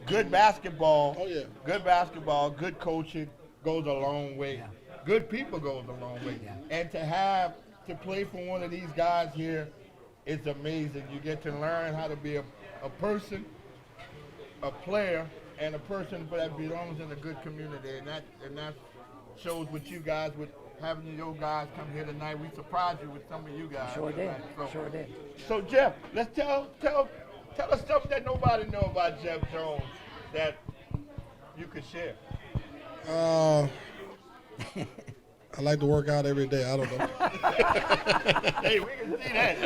good basketball. Oh, yeah. Good basketball, good coaching goes a long way. Yeah. Good people goes a long way. Yeah. And to play for one of these guys here, it's amazing. You get to learn how to be a person, a player, and a person that belongs in a good community. And that shows with you guys with having your guys come here tonight. We surprised you with some of you guys. Sure did. So, Sure did. So Jeff, let's tell us something that nobody know about Jeff Jones that you could share. I like to work out every day. I don't know. Hey, we can see that.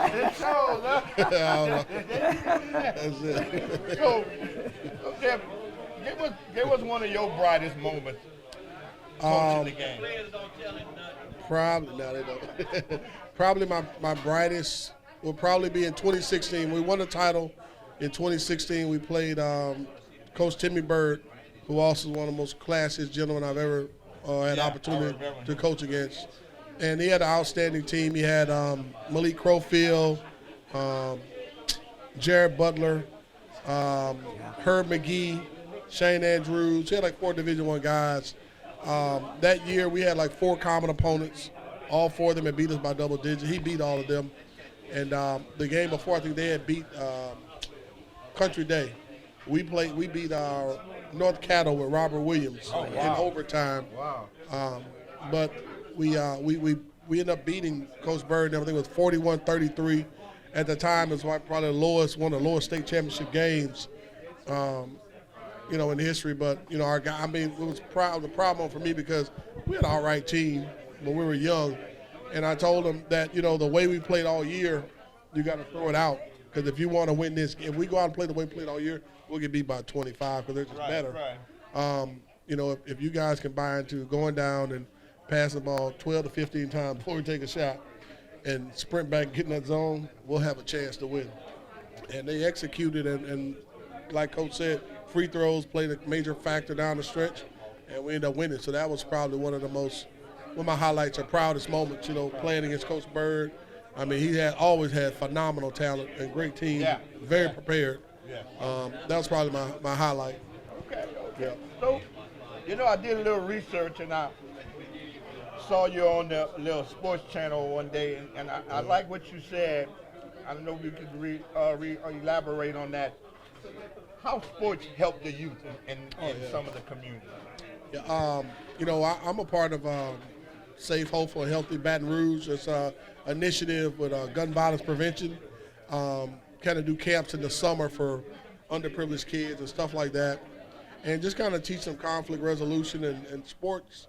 It shows, huh? I don't know. That's it. So Jeff, give us one of your brightest moments coaching the game. Probably, no, they don't. Probably my brightest will probably be in 2016. We won the title in 2016. We played Coach Timmy Bird, who also is one of the most classiest gentlemen I've ever had opportunity to coach against. And he had an outstanding team. He had Malik Crowfield, Jared Butler, Herb McGee, Shane Andrews. He had like 4 Division I guys. That year we had like 4 common opponents. All 4 of them had beat us by double digits. He beat all of them. And the game before, I think they had beat Country Day. We beat North Cattle with Robert Williams in overtime. Wow. But we ended up beating Coach Bird. I think it was 41-33. At the time, it was probably one of the lowest state championship games, in history. But our guy, it was the problem for me because we had an all right team, but we were young. And I told him that the way we played all year, you got to throw it out because if you want to win this, if we go out and play the way we played all year, we'll get beat by 25 because they're just better. Right. If you guys can buy into going down and passing the ball 12 to 15 times before we take a shot and sprint back and get in that zone, we'll have a chance to win. And they executed, and like Coach said, free throws played a major factor down the stretch, and we ended up winning. So that was probably one of my highlights or proudest moments, playing against Coach Bird. He always had phenomenal talent and great team, very prepared. Yeah. That was probably my highlight. Okay. So, I did a little research and I saw you on the little sports channel one day, and I like what you said. I don't know if you could elaborate on that. How sports help the youth in some of the communities. Yeah, I'm a part of Safe, Hopeful, and Healthy Baton Rouge. It's an initiative with gun violence prevention. Kind of do camps in the summer for underprivileged kids and stuff like that. And just kind of teach them conflict resolution, and sports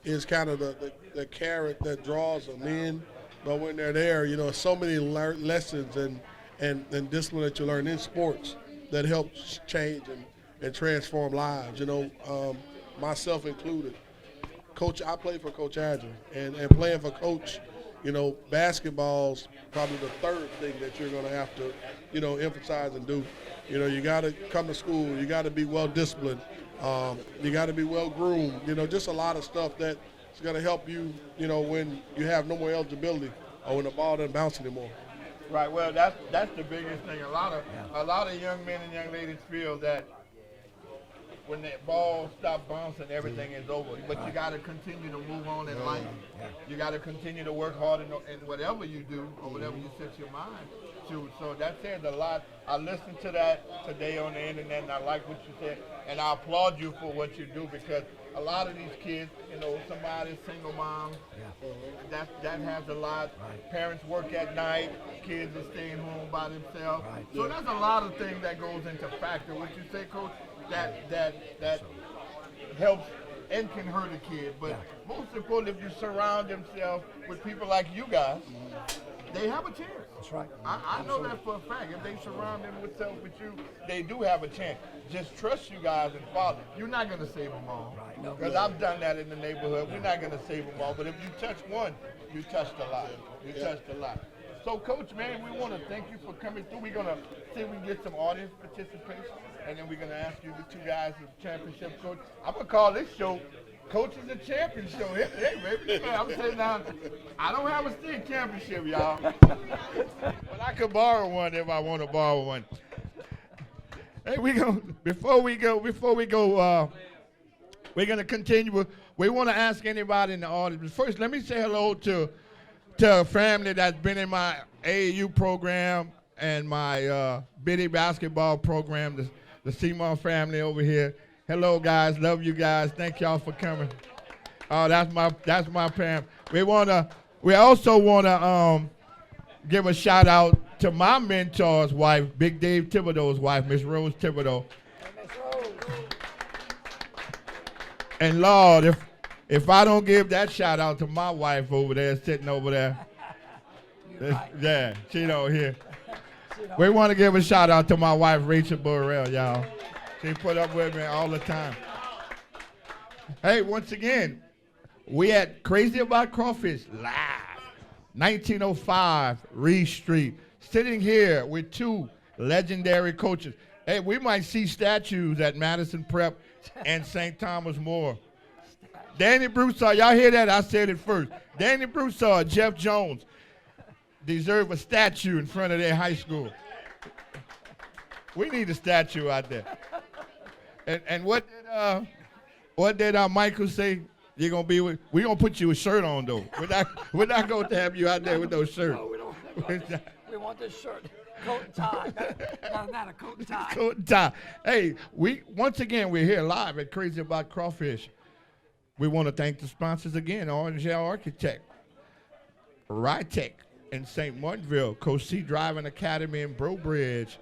is kind of the carrot that draws them in. But when they're there, so many lessons and discipline that you learn in sports that helps change and transform lives, myself included. Coach, I played for Coach Adger, and playing for Coach, basketball's probably the third thing that you're going to have to, emphasize and do. You got to come to school. You got to be well disciplined. You got to be well groomed. Just a lot of stuff that's going to help you, when you have no more eligibility or when the ball doesn't bounce anymore. Right. Well, that's the biggest thing. A lot of young men and young ladies feel that when that ball stops bouncing, everything is over. But you got to continue to move on in life. You got to continue to work hard in whatever you do or whatever you set your mind to. So that says a lot. I listened to that today on the internet, and I like what you said. And I applaud you for what you do because a lot of these kids, somebody's single mom, that has a lot. Right. Parents work at night. Kids are staying home by themselves. Right. So there's a lot of things that goes into factor. What you say, Coach? That helps and can hurt a kid. But most importantly, if you surround themselves with people like you guys, they have a chance. That's right. I know that for a fact. If they surround themselves with you, they do have a chance. Just trust you guys and follow. You're not going to save them all. Right. No. Because I've done that in the neighborhood. We're not going to save them all. But if you touch one, you touched a lot. You touched a lot. So, Coach, man, we want to thank you for coming through. We're going to see if we can get some audience participation. And then we're going to ask you, the two guys, the championship coach. I'm going to call this show Coach is a Champion Show. Hey, baby. I'm sitting down. I don't have a state championship, y'all. But I could borrow one if I want to borrow one. Hey, before we go, we're gonna continue. We want to ask anybody in the audience. First, let me say hello to a family that's been in my AAU program and my Biddy basketball program, the Seymour family over here. Hello, guys. Love you guys. Thank y'all for coming. Oh, that's my parent. We also wanna give a shout out to my mentor's wife, Big Dave Thibodeau's wife, Miss Rose Thibodeau. And Lord, if I don't give that shout out to my wife over there, sitting over there, yeah, she don't hear. We want to give a shout out to my wife, Rachel Burrell, y'all. She put up with me all the time. Hey, once again, we at Crazy About Crawfish live, 1905 Reed Street, sitting here with two legendary coaches. Hey, we might see statues at Madison Prep and St. Thomas More. Danny Broussard, y'all hear that? I said it first. Danny Broussard, Jeff Jones deserve a statue in front of their high school. We need a statue out there. And what did Michael say? You're gonna be with. We gonna put you a shirt on though. We're not going to have you out there with no shirt. No, we don't. We want this shirt, coat and tie. Not a coat and tie. Coat and tie. Hey, once again we're here live at Crazy About Crawfish. We want to thank the sponsors again: Orange Hill Architect, Rytech in St. Martinville, Coach C Driving Academy in Brobridge,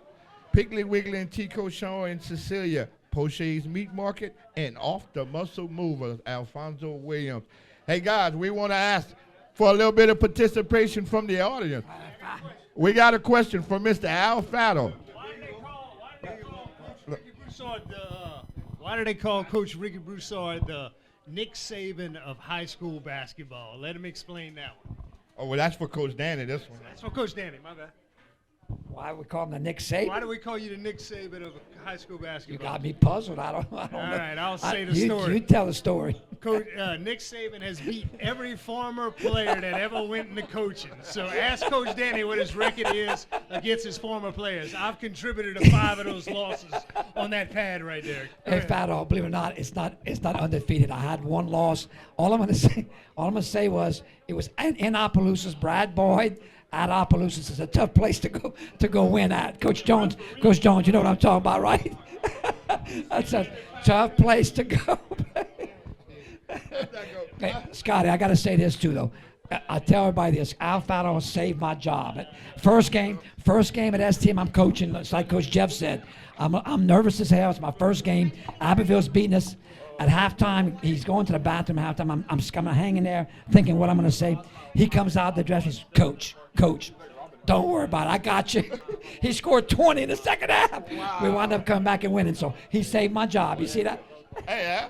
Piggly Wiggly and Tico Shaw in Cecilia, Poche's Meat Market, and Off the Muscle Mover, Alfonso Williams. Hey, guys, we want to ask for a little bit of participation from the audience. We got a question from Mr. Al Fatto. Why do they call Coach Ricky Broussard the Nick Saban of high school basketball? Let him explain that one. Oh, well, that's for Coach Danny, this one. That's for Coach Danny, my bad. Why we call him the Nick Saban? Why do we call you the Nick Saban of high school basketball? You got me puzzled. I don't know. All right, I'll say the story. You tell the story. Coach, Nick Saban has beat every former player that ever went into coaching. So ask Coach Danny what his record is against his former players. I've contributed to 5 of those losses on that pad right there. Hey, Fatto, believe it or not, it's not undefeated. I had one loss. All I'm gonna say was it was in Opelousas. Brad Boyd at Opelousas is a tough place to go win at. Coach Jones, you know what I'm talking about, right? That's a tough place to go. Hey, Scotty, I got to say this too, though. I tell everybody this: Al Fatto saved my job. First game at STM, I'm coaching. It's like Coach Jeff said. I'm nervous as hell. It's my first game. Abbeville's beating us. At halftime, he's going to the bathroom. At halftime, I'm hanging there thinking what I'm going to say. He comes out of the dressing room, Coach, don't worry about it. I got you. He scored 20 in the second half. Wow. We wound up coming back and winning. So he saved my job. You see that? Hey,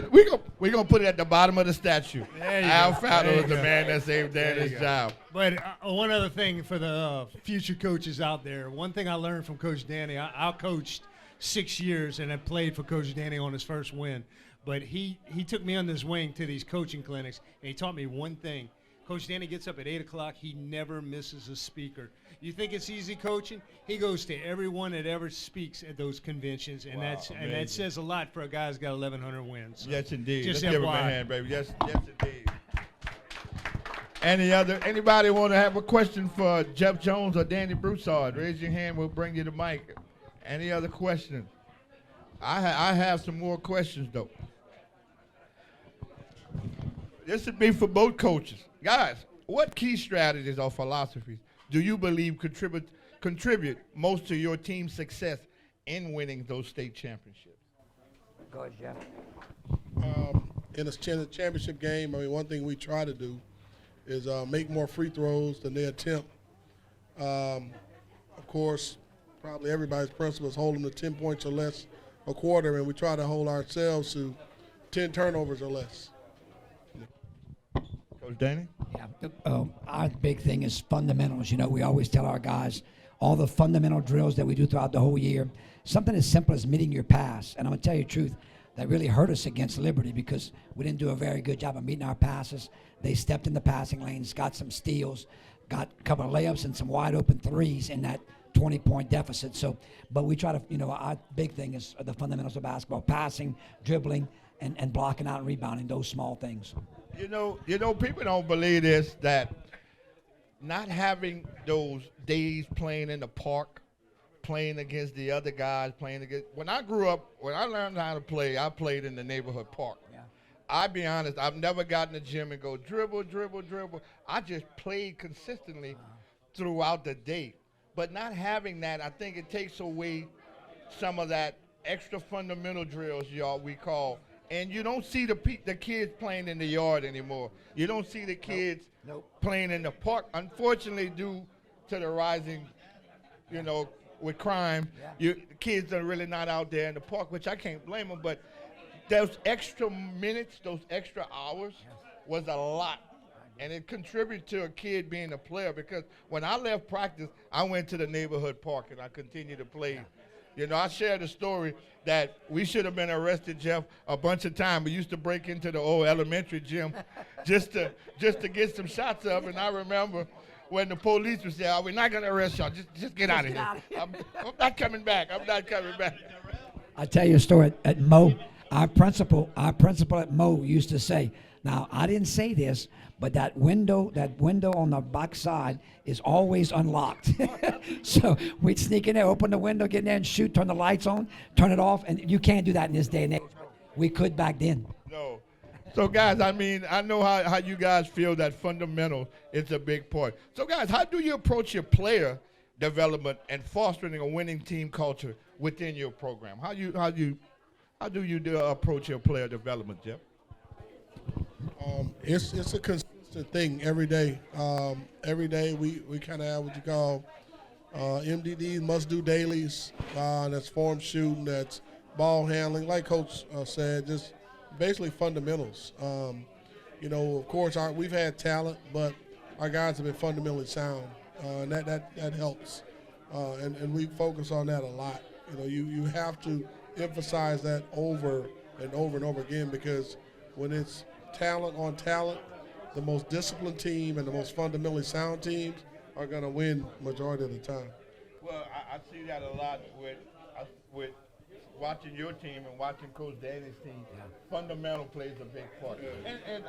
we're gonna put it at the bottom of the statue. Al Fatto is the man that saved Danny's job. But one other thing for the future coaches out there, one thing I learned from Coach Danny, I coached 6 years and I played for Coach Danny on his first win. But he took me under his wing to these coaching clinics, and he taught me one thing. Coach Danny gets up at 8 o'clock. He never misses a speaker. You think it's easy coaching? He goes to everyone that ever speaks at those conventions, and that says a lot for a guy who's got 1,100 wins. So yes, indeed. Just Let's give him a hand, baby. Yes, indeed. Anybody want to have a question for Jeff Jones or Danny Broussard? Raise your hand. We'll bring you the mic. Any other questions? I have some more questions, though. This would be for both coaches. Guys, what key strategies or philosophies do you believe contribute most to your team's success in winning those state championships? Go ahead, Jeff. In a championship game, I mean, one thing we try to do is make more free throws than they attempt. Of course, probably everybody's principle is hold them to 10 points or less a quarter, and we try to hold ourselves to 10 turnovers or less. Coach Danny? Yeah, our big thing is fundamentals. You know, we always tell our guys all the fundamental drills that we do throughout the whole year. Something as simple as meeting your pass. And I'm going to tell you the truth, that really hurt us against Liberty because we didn't do a very good job of meeting our passes. They stepped in the passing lanes, got some steals, got a couple of layups and some wide open threes in that 20-point deficit. So, but we try to, our big thing is the fundamentals of basketball: passing, dribbling, and blocking out and rebounding. Those small things. People don't believe this, that not having those days playing in the park, playing against the other guys, when I grew up, when I learned how to play, I played in the neighborhood park. Yeah. I'll be honest, I've never gotten to the gym and go dribble. I just played consistently throughout the day. But not having that, I think it takes away some of that extra fundamental drills, we call. And you don't see the kids playing in the yard anymore. You don't see the kids playing in the park. Unfortunately, due to the rising, with crime, the kids are really not out there in the park, which I can't blame them. But those extra minutes, those extra hours was a lot. And it contributed to a kid being a player, because when I left practice, I went to the neighborhood park and I continued to play. I shared a story that we should have been arrested, Jeff, a bunch of times. We used to break into the old elementary gym just to get some shots up. And I remember when the police would say, we're not going to arrest y'all. Just get out of here. I'm not coming back. I tell you a story at Mo. Our principal at Mo used to say, now I didn't say this, but that window on the back side is always unlocked. So we'd sneak in there, open the window, get in there and shoot, turn the lights on, turn it off, and you can't do that in this day and age. We could back then. No. So guys, I know how you guys feel that fundamental is a big part. So guys, how do you approach your player development and fostering a winning team culture within your program? How do you approach your player development, Jeff? It's a consistent thing every day. Every day we kind of have what you call MDDs, must-do dailies. That's form shooting, that's ball handling. Like Coach said, just basically fundamentals. Of course, we've had talent, but our guys have been fundamentally sound, and that helps. And we focus on that a lot. You have to emphasize that over and over and over again, because when it's talent on talent, the most disciplined team and the most fundamentally sound teams are going to win majority of the time. Well, I see that a lot with watching your team and watching Coach Danny's team. Yeah. Fundamental plays a big part. And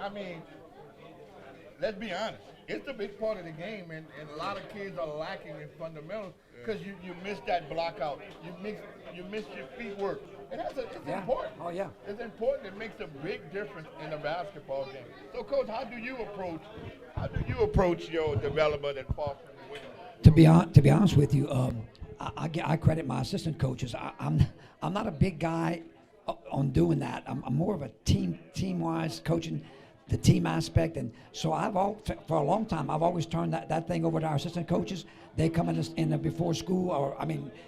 let's be honest, it's a big part of the game, and a lot of kids are lacking in fundamentals because you miss that block out. You miss your feet work. And it's important. Oh, yeah. It's important. It makes a big difference in a basketball game. So, Coach, how do you approach your development and fostering winning? To be honest with you, I credit my assistant coaches. I'm not a big guy on doing that. I'm more of a team-wise coaching, the team aspect, and so for a long time I've always turned that thing over to our assistant coaches. They come in the before school,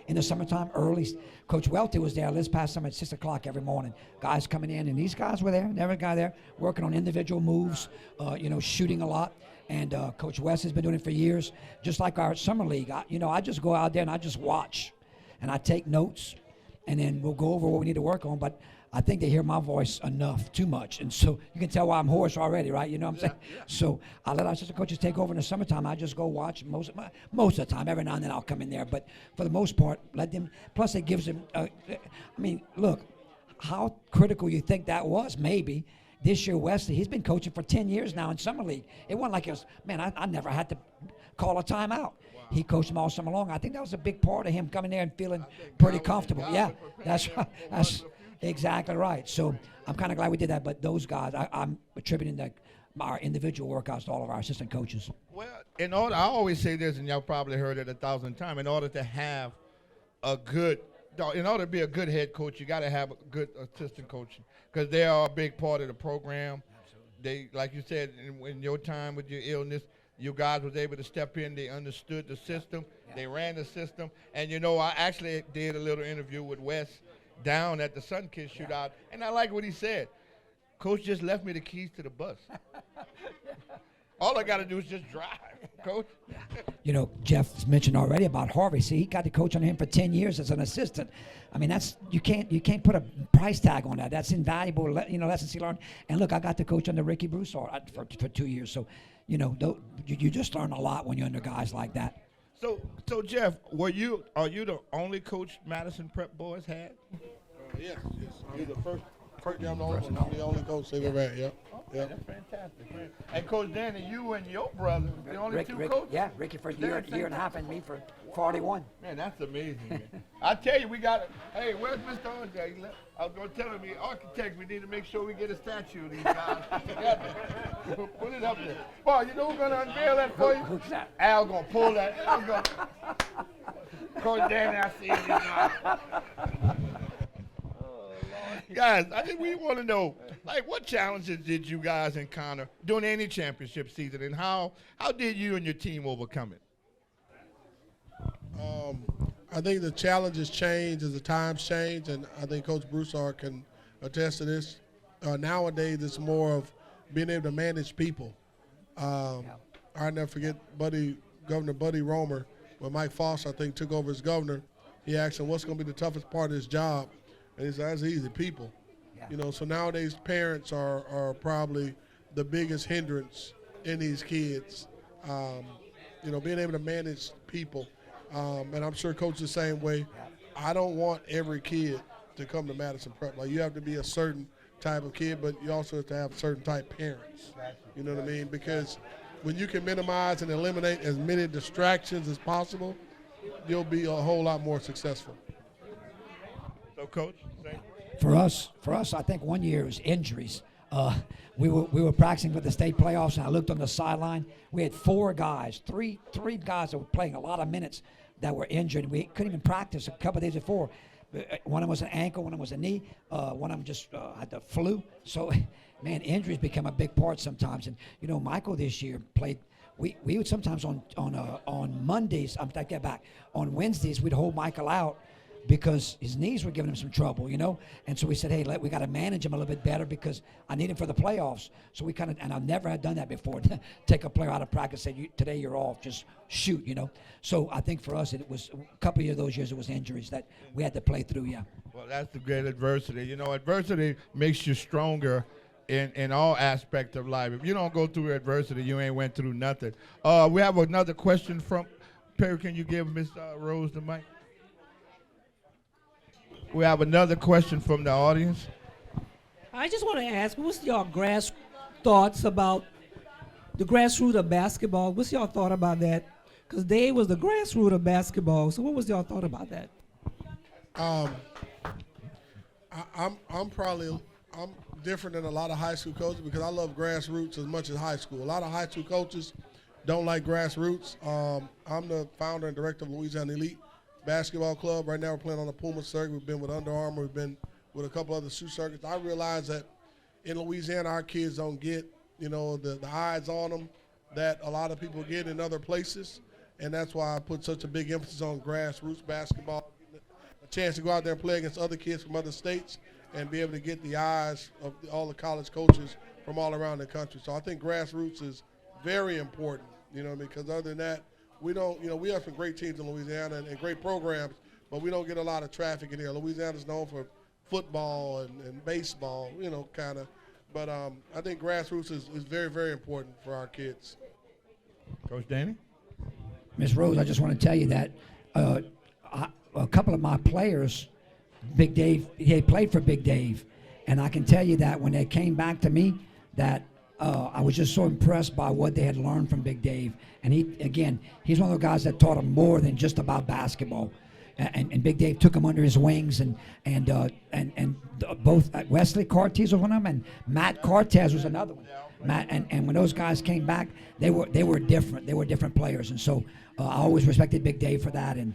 in the summertime early. Coach Welty was there this past summer at 6 o'clock every morning. Guys coming in, and these guys were there. There was a guy there working on individual moves, shooting a lot. And Coach West has been doing it for years. Just like our summer league, I just go out there and I just watch, and I take notes, and then we'll go over what we need to work on. But I think they hear my voice too much. And so you can tell why I'm hoarse already, right? You know what I'm saying? Yeah. So I let our assistant coaches take over in the summertime. I just go watch most of the time. Every now and then I'll come in there. But for the most part, let them. Plus it gives them, look, how critical you think that was, maybe. This year, Wesley, he's been coaching for 10 years now in summer league. It wasn't like I never had to call a timeout. Wow. He coached them all summer long. I think that was a big part of him coming there and feeling pretty comfortable. Yeah, that's exactly right. So I'm kind of glad we did that. But those guys, I'm attributing our individual workouts to all of our assistant coaches. Well, I always say this, and y'all probably heard it 1,000 times. In order to be a good head coach, you got to have a good assistant coaching, because they are a big part of the program. Absolutely. They, like you said, in your time with your illness, you guys was able to step in. They understood the system. Yeah. They ran the system. And, I actually did a little interview with Wes down at the Sun Kids shootout, and I like what he said. Coach just left me the keys to the bus. All I got to do is just drive, Coach. Jeff's mentioned already about Harvey. See, he got to coach on him for 10 years as an assistant. You can't put a price tag on that. That's invaluable, lessons he learned. And look, I got to coach under Ricky Broussard for 2 years. So, you just learn a lot when you're under guys like that. So Jeff, are you the only coach Madison Prep boys had? Yes. You're the first. I'm the only one. I'm the only coach they've ever had. Yep. Okay, that's fantastic, man. And Coach Danny, you and your brother, the only two coaches? Yeah, Ricky for a year and a half, and me for 41. Man, that's amazing, man. I tell you, we got it. Hey, where's Mr. Andre? I was going to tell him, the architect, we need to make sure we get a statue of these guys together. Put it up there. Boy, you know who's going to unveil that for you? Who's that? Al going to pull that. Coach Danny, I see you now. Guys, we want to know, like, what challenges did you guys encounter during any championship season, and how did you and your team overcome it? I think the challenges change as the times change, and I think Coach Broussard can attest to this. Nowadays, it's more of being able to manage people. I'll never forget Governor Buddy Romer, when Mike Foster, I think, took over as governor. He asked him, what's going to be the toughest part of his job? And he said, that's easy, people. Yeah. So nowadays parents are probably the biggest hindrance in these kids. Being able to manage people. And I'm sure Coach the same way. I don't want every kid to come to Madison Prep. Like, you have to be a certain type of kid, but you also have to have certain type parents. You know what I mean? Because when you can minimize and eliminate as many distractions as possible, you'll be a whole lot more successful. So, Coach, For us, I think one year was injuries. We were practicing for the state playoffs, and I looked on the sideline. We had four guys, three guys that were playing a lot of minutes that were injured. We couldn't even practice a couple of days before. One of them was an ankle, one of them was a knee, one of them just had the flu. So, man, injuries become a big part sometimes. And Michael this year played. We would sometimes on Mondays. I get back on Wednesdays we'd hold Michael out, because his knees were giving him some trouble, And so we said, hey, we got to manage him a little bit better because I need him for the playoffs. So we and I've never had done that before, take a player out of practice, say, today you're off, just shoot, So I think for us, it was a couple of those years, it was injuries that we had to play through, yeah. Well, that's the great adversity. Adversity makes you stronger in all aspects of life. If you don't go through adversity, you ain't went through nothing. We have another question from Perry. Can you give Miss Rose the mic? We have another question from the audience. I just want to ask, what's your thoughts about the grassroots of basketball? What's your thought about that? Because Dave was the grassroots of basketball. So what was your thought about that? I'm different than a lot of high school coaches because I love grassroots as much as high school. A lot of high school coaches don't like grassroots. I'm the founder and director of Louisiana Elite Basketball Club. Right now we're playing on the Puma circuit. We've been with Under Armour. We've been with a couple other shoe circuits. I realize that in Louisiana our kids don't get, the eyes on them that a lot of people get in other places. And that's why I put such a big emphasis on grassroots basketball. A chance to go out there and play against other kids from other states and be able to get the eyes of all the college coaches from all around the country. So I think grassroots is very important, because other than that, we don't, we have some great teams in Louisiana and great programs, but we don't get a lot of traffic in here. Louisiana's known for football and baseball, kind of. But I think grassroots is very, very important for our kids. Coach Danny? Ms. Rose, I just want to tell you that a couple of my players, Big Dave, they played for Big Dave. And I can tell you that when they came back to me, that I was just so impressed by what they had learned from Big Dave. And he's one of the guys that taught them more than just about basketball. And Big Dave took him under his wings, and both Wesley Cortez was one of them, and Matt Cortez was another one. And when those guys came back, they were different. They were different players, and so I always respected Big Dave for that. And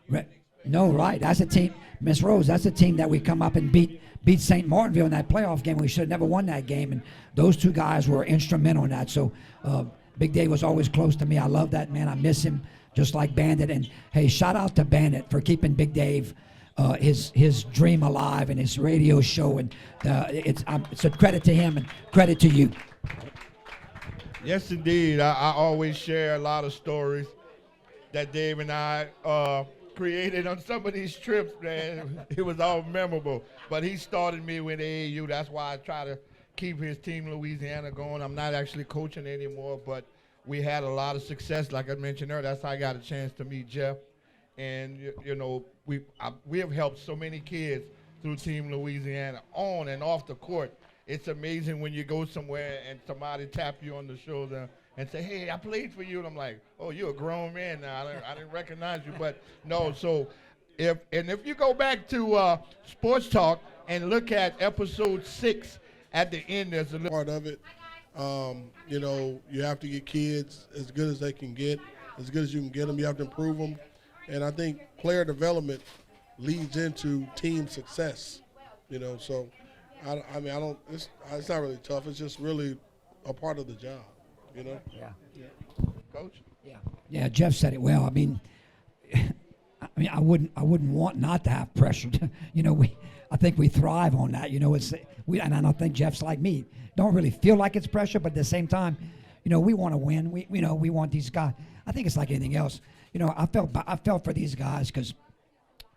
that's a team, Miss Rose. That's a team that we come up and beat St. Martinville in that playoff game. We should have never won that game, and those two guys were instrumental in that. So Big Dave was always close to me. I love that man. I miss him just like Bandit. And hey, shout out to Bandit for keeping Big Dave his dream alive and his radio show. And it's a credit to him and credit to you. Yes, indeed. I always share a lot of stories that Dave and I created on some of these trips, man. It was all memorable. But he started me with AAU. That's why I try to keep his team Louisiana going. I'm not actually coaching anymore, but we had a lot of success. Like I mentioned earlier, that's how I got a chance to meet Jeff. And, you know, we have helped so many kids through Team Louisiana on and off the court. It's amazing when you go somewhere and somebody tap you on the shoulder and say, hey, I played for you. And I'm like, oh, you're a grown man now. I didn't recognize you. But, no, so if you go back to Sports Talk and look at episode 6 at the end, there's a little part of it. You know, you have to get kids as good as they can get, as good as you can get them. You have to improve them. And I think player development leads into team success, you know. So, I mean, it's not really tough. It's just really a part of the job, you know. Yeah. Coach? Yeah, Jeff said it well. I mean, I wouldn't want not to have pressure. You know, I think we thrive on that. You know, and I don't think Jeff's like me. Don't really feel like it's pressure, but at the same time, you know, we want to win. We want these guys. I think it's like anything else. You know, I felt for these guys because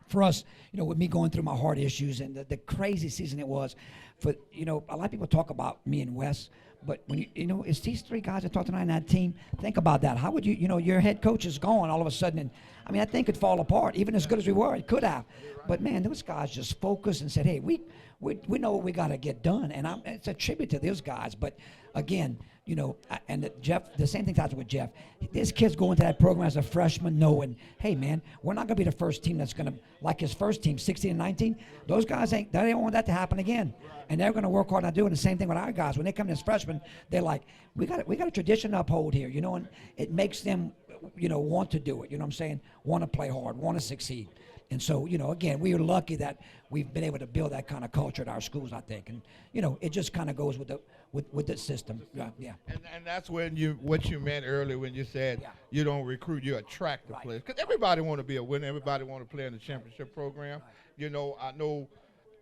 for us, you know, with me going through my heart issues and the crazy season it was, for, you know, a lot of people talk about me and Wes, but when you know, it's these 3 guys that talk tonight in that team. Think about that. How would you know, your head coach is gone all of a sudden, and I mean, I think it'd fall apart. Even as good as we were, it could have. But man, those guys just focused and said, hey, we know what we got to get done, and it's a tribute to those guys. But again, you know, and Jeff, the same thing happens with Jeff. This kid's going to that program as a freshman knowing, hey, man, we're not going to be the first team that's going to, like his first team, 16 and 19. Those guys they don't want that to happen again. And they're going to work hard on doing the same thing with our guys. When they come in as freshmen, they're like, we got a tradition to uphold here, you know, and it makes them, you know, want to do it. You know what I'm saying? Want to play hard, want to succeed. And so, you know, again, we are lucky that we've been able to build that kind of culture at our schools, I think. And, you know, it just kind of goes with the system. Yeah. And that's what you meant earlier when you said you don't recruit, you attract the players. Because everybody want to be a winner. Everybody want to play in the championship program. You know, I know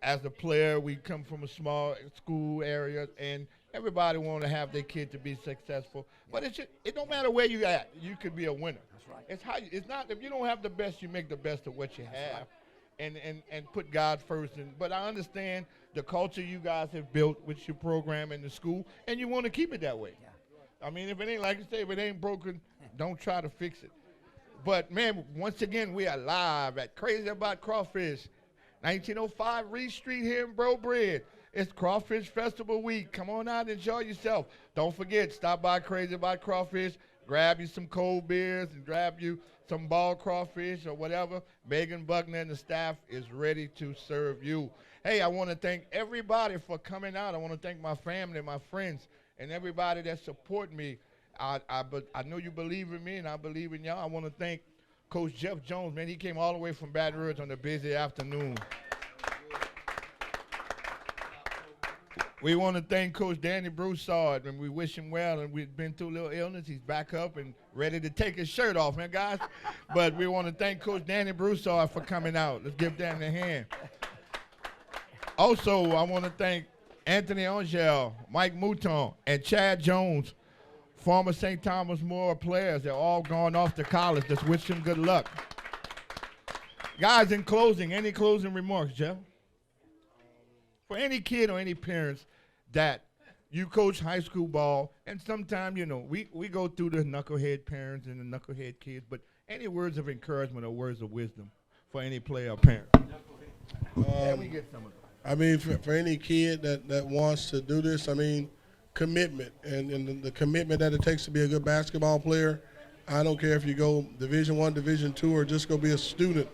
as a player, we come from a small school area, and everybody want to have their kid to be successful. But it don't matter where you at. You could be a winner. That's right. It's not, if you don't have the best, you make the best of what you have. Right. And put God first. But I understand the culture you guys have built with your program and the school, and you want to keep it that way. Yeah. I mean, if it ain't, like you say, if it ain't broken, don't try to fix it. But, man, once again, we are live at Crazy About Crawfish, 1905 Reed Street here in Bro Bread. It's Crawfish Festival Week. Come on out and enjoy yourself. Don't forget, stop by Crazy About Crawfish, grab you some cold beers and grab you some ball crawfish or whatever. Megan Buckner and the staff is ready to serve you. Hey, I want to thank everybody for coming out. I want to thank my family, my friends, and everybody that support me. I know you believe in me, and I believe in y'all. I want to thank Coach Jeff Jones, man. He came all the way from Baton Rouge on a busy afternoon. We want to thank Coach Danny Broussard, and we wish him well, and we've been through a little illness. He's back up and ready to take his shirt off, man, guys. But we want to thank Coach Danny Broussard for coming out. Let's give Danny a hand. Also, I want to thank Anthony Angel, Mike Mouton, and Chad Jones, former St. Thomas More players. They're all gone off to college. Just wish them good luck. Guys, in closing, any closing remarks, Jeff? For any kid or any parents that you coach high school ball, and sometimes, you know, we go through the knucklehead parents and the knucklehead kids, but any words of encouragement or words of wisdom for any player or parent? We get some of them. I mean, for any kid that wants to do this, I mean, commitment and the commitment that it takes to be a good basketball player. I don't care if you go Division I, Division II, or just go be a student,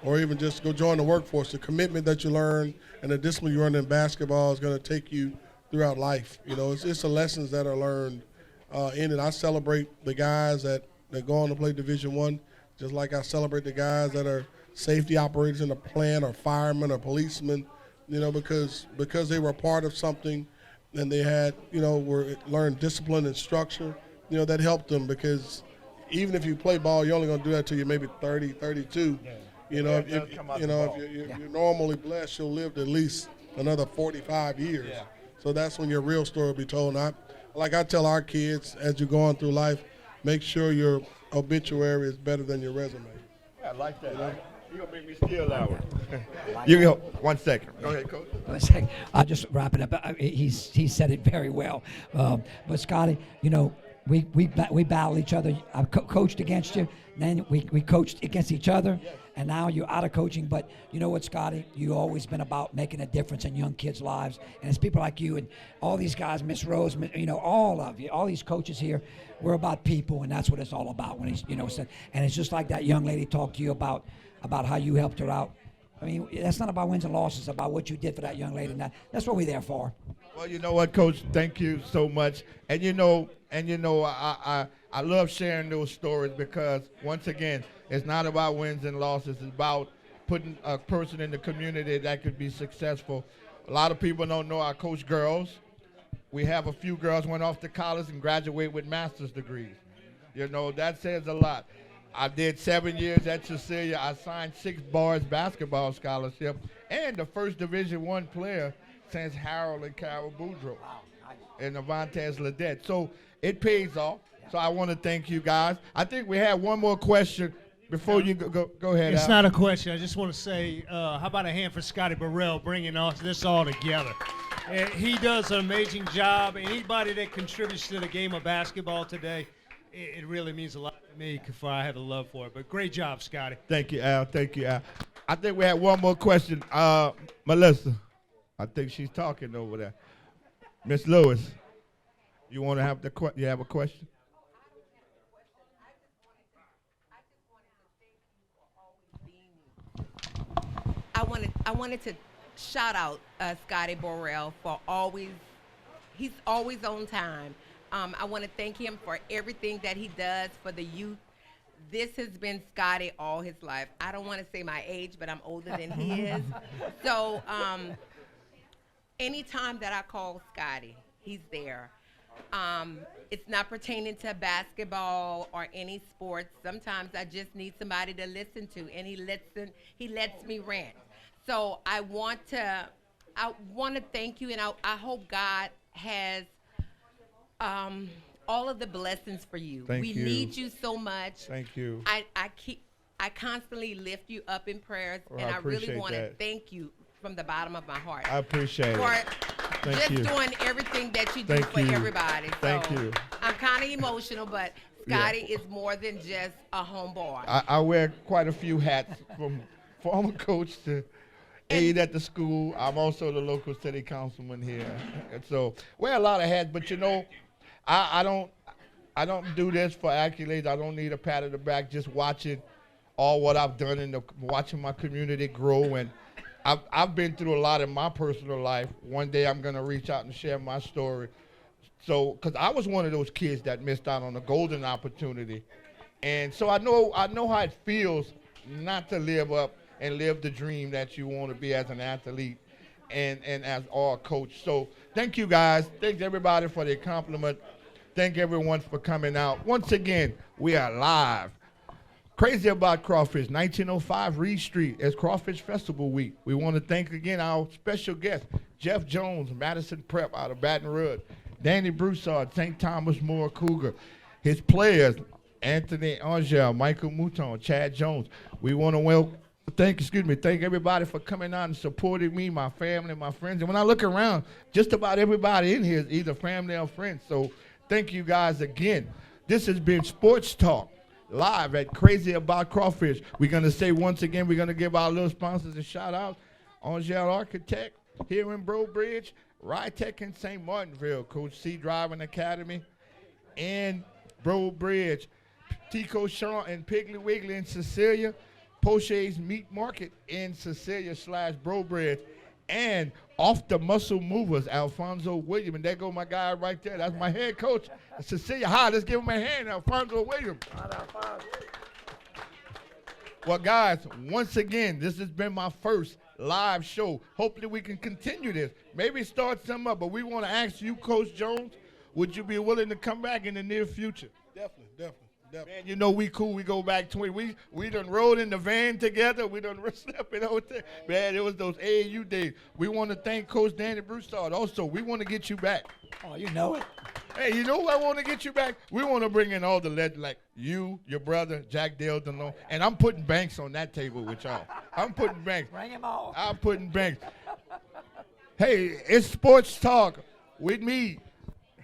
or even just go join the workforce. The commitment that you learn and the discipline you learn in basketball is going to take you throughout life. You know, it's the lessons that are learned in it. I celebrate the guys that go on to play Division I, just like I celebrate the guys that are safety operators in a plant, or firemen, or policemen, you know, because they were part of something and they had, you know, learned discipline and structure, you know, that helped them, because even if you play ball, you're only going to do that till you're maybe 30, 32. Yeah. You know, if you're normally blessed, you'll live at least another 45 years. Yeah. So that's when your real story will be told. And I tell our kids, as you're going through life, make sure your obituary is better than your resume. Yeah, I like that. You know? You're going to make me steal that one. You go, 1 second. Go ahead, Coach. I'll just wrap it up. He said it very well. But, Scotty, you know, we battle each other. I've coached against you, then we coached against each other, and now you're out of coaching. But you know what, Scotty? You've always been about making a difference in young kids' lives, and it's people like you and all these guys, Miss Rose, all of you, all these coaches here. We're about people, and that's what it's all about. When he's, and it's just like that young lady talked to you about how you helped her out. I mean, that's not about wins and losses. It's about what you did for that young lady. And that's what we're there for. Well, you know what, Coach? Thank you so much. And I love sharing those stories because once again, it's not about wins and losses. It's about putting a person in the community that could be successful. A lot of people don't know I coach girls. We have a few girls went off to college and graduate with master's degrees. That says a lot. I did 7 years at Cecilia. I signed 6 bars basketball scholarship and the first Division I player since Harold and Carol Boudreaux and Avantes Ledette. So it pays off. So I want to thank you guys. I think we have one more question before you go ahead. It's Al. not a question. I just want to say, how about a hand for Scotty Burrell bringing this all together? He does an amazing job. Anybody that contributes to the game of basketball today, it really means a lot to me because I have a love for it. But great job, Scotty. Thank you, Al. Thank you, Al. I think we have one more question. Melissa, I think she's talking over there. Miss Lewis, you want to have you have a question? I wanted to shout out Scotty Burrell for he's always on time. I want to thank him for everything that he does for the youth. This has been Scotty all his life. I don't want to say my age, but I'm older than he is. So anytime that I call Scotty, he's there. It's not pertaining to basketball or any sports. Sometimes I just need somebody to listen to, and he lets me rant. So I want to thank you, and I hope God has all of the blessings for you. Thank we you. need you so much. Thank you. I constantly lift you up in prayers, Well, and I I really appreciate want to that. thank you from the bottom of my heart. I appreciate for it. Thank just you. doing everything that you do Thank for you. everybody. Thank So you. I'm kind of emotional, but Scotty is more than just a homeboy. I wear quite a few hats from former coach to aide at the school. I'm also the local city councilman here. And so wear a lot of hats, but I don't do this for accolades. I don't need a pat on the back. Just watching all what I've done and watching my community grow. And I've been through a lot in my personal life. One day I'm going to reach out and share my story. So, because I was one of those kids that missed out on a golden opportunity. And so I know how it feels not to live up and live the dream that you want to be as an athlete and as our coach. So thank you guys. Thanks everybody for the compliment. Thank everyone for coming out. Once again, we are live. Crazy About Crawfish, 1905 Reed Street. It's Crawfish Festival Week. We want to thank again our special guest, Jeff Jones, Madison Prep out of Baton Rouge, Danny Broussard, St. Thomas More Cougar, his players, Anthony Angel, Michael Mouton, Chad Jones. We want to thank everybody for coming out and supporting me, my family, my friends. And when I look around, just about everybody in here is either family or friends. So thank you guys again. This has been Sports Talk live at Crazy About Crawfish. We're going to say once again, we're going to give our little sponsors a shout out. Angel Architect here in Bro Bridge, Rytech in St. Martinville, Coach C Driving Academy, and Bro Bridge, Tico Shaw and Piggly Wiggly in Cecilia, Poche's Meat Market in Cecilia / Bro Bridge, and Off the Muscle Movers, Alfonso Williams. And there go my guy right there. That's my head coach, Cecilia High. Let's give him a hand, Alfonso Williams. Well, guys, once again, this has been my first live show. Hopefully we can continue this. Maybe start some up, but we want to ask you, Coach Jones, would you be willing to come back in the near future? Definitely. Man, we cool. We go back 20. We done rode in the van together. We done slept in the hotel. Man, it was those AAU days. We want to thank Coach Danny Broussard. Also, we want to get you back. Oh, you know it. Hey, you know who I want to get you back? We want to bring in all the legends like you, your brother, Jack Dale DeLone. And I'm putting Banks on that table with y'all. I'm putting Banks. Bring him on. I'm putting Banks. Hey, it's Sports Talk with me,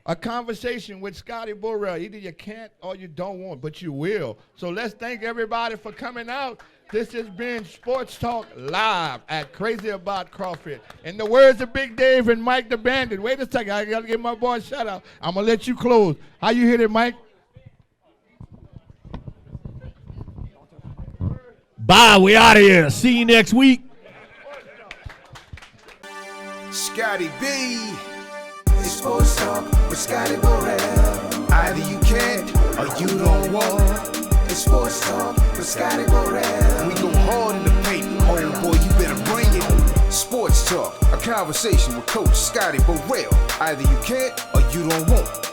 A conversation with Scotty Burrell. Either you can't or you don't want, but you will. So let's thank everybody for coming out. This has been Sports Talk Live at Crazy About CrossFit. In the words of Big Dave and Mike the Bandit. Wait a second, I got to give my boy a shout out. I'm going to let you close. How you hit it, Mike? Bye, we out of here. See you next week. Scotty B. It's Sports Talk with Scotty Burrell. Either you can't or you don't want. It's Sports Talk with Scotty Burrell. We go hard in the paint. Oh boy, you better bring it. Sports Talk, a conversation with Coach Scotty Burrell. Either you can't or you don't want.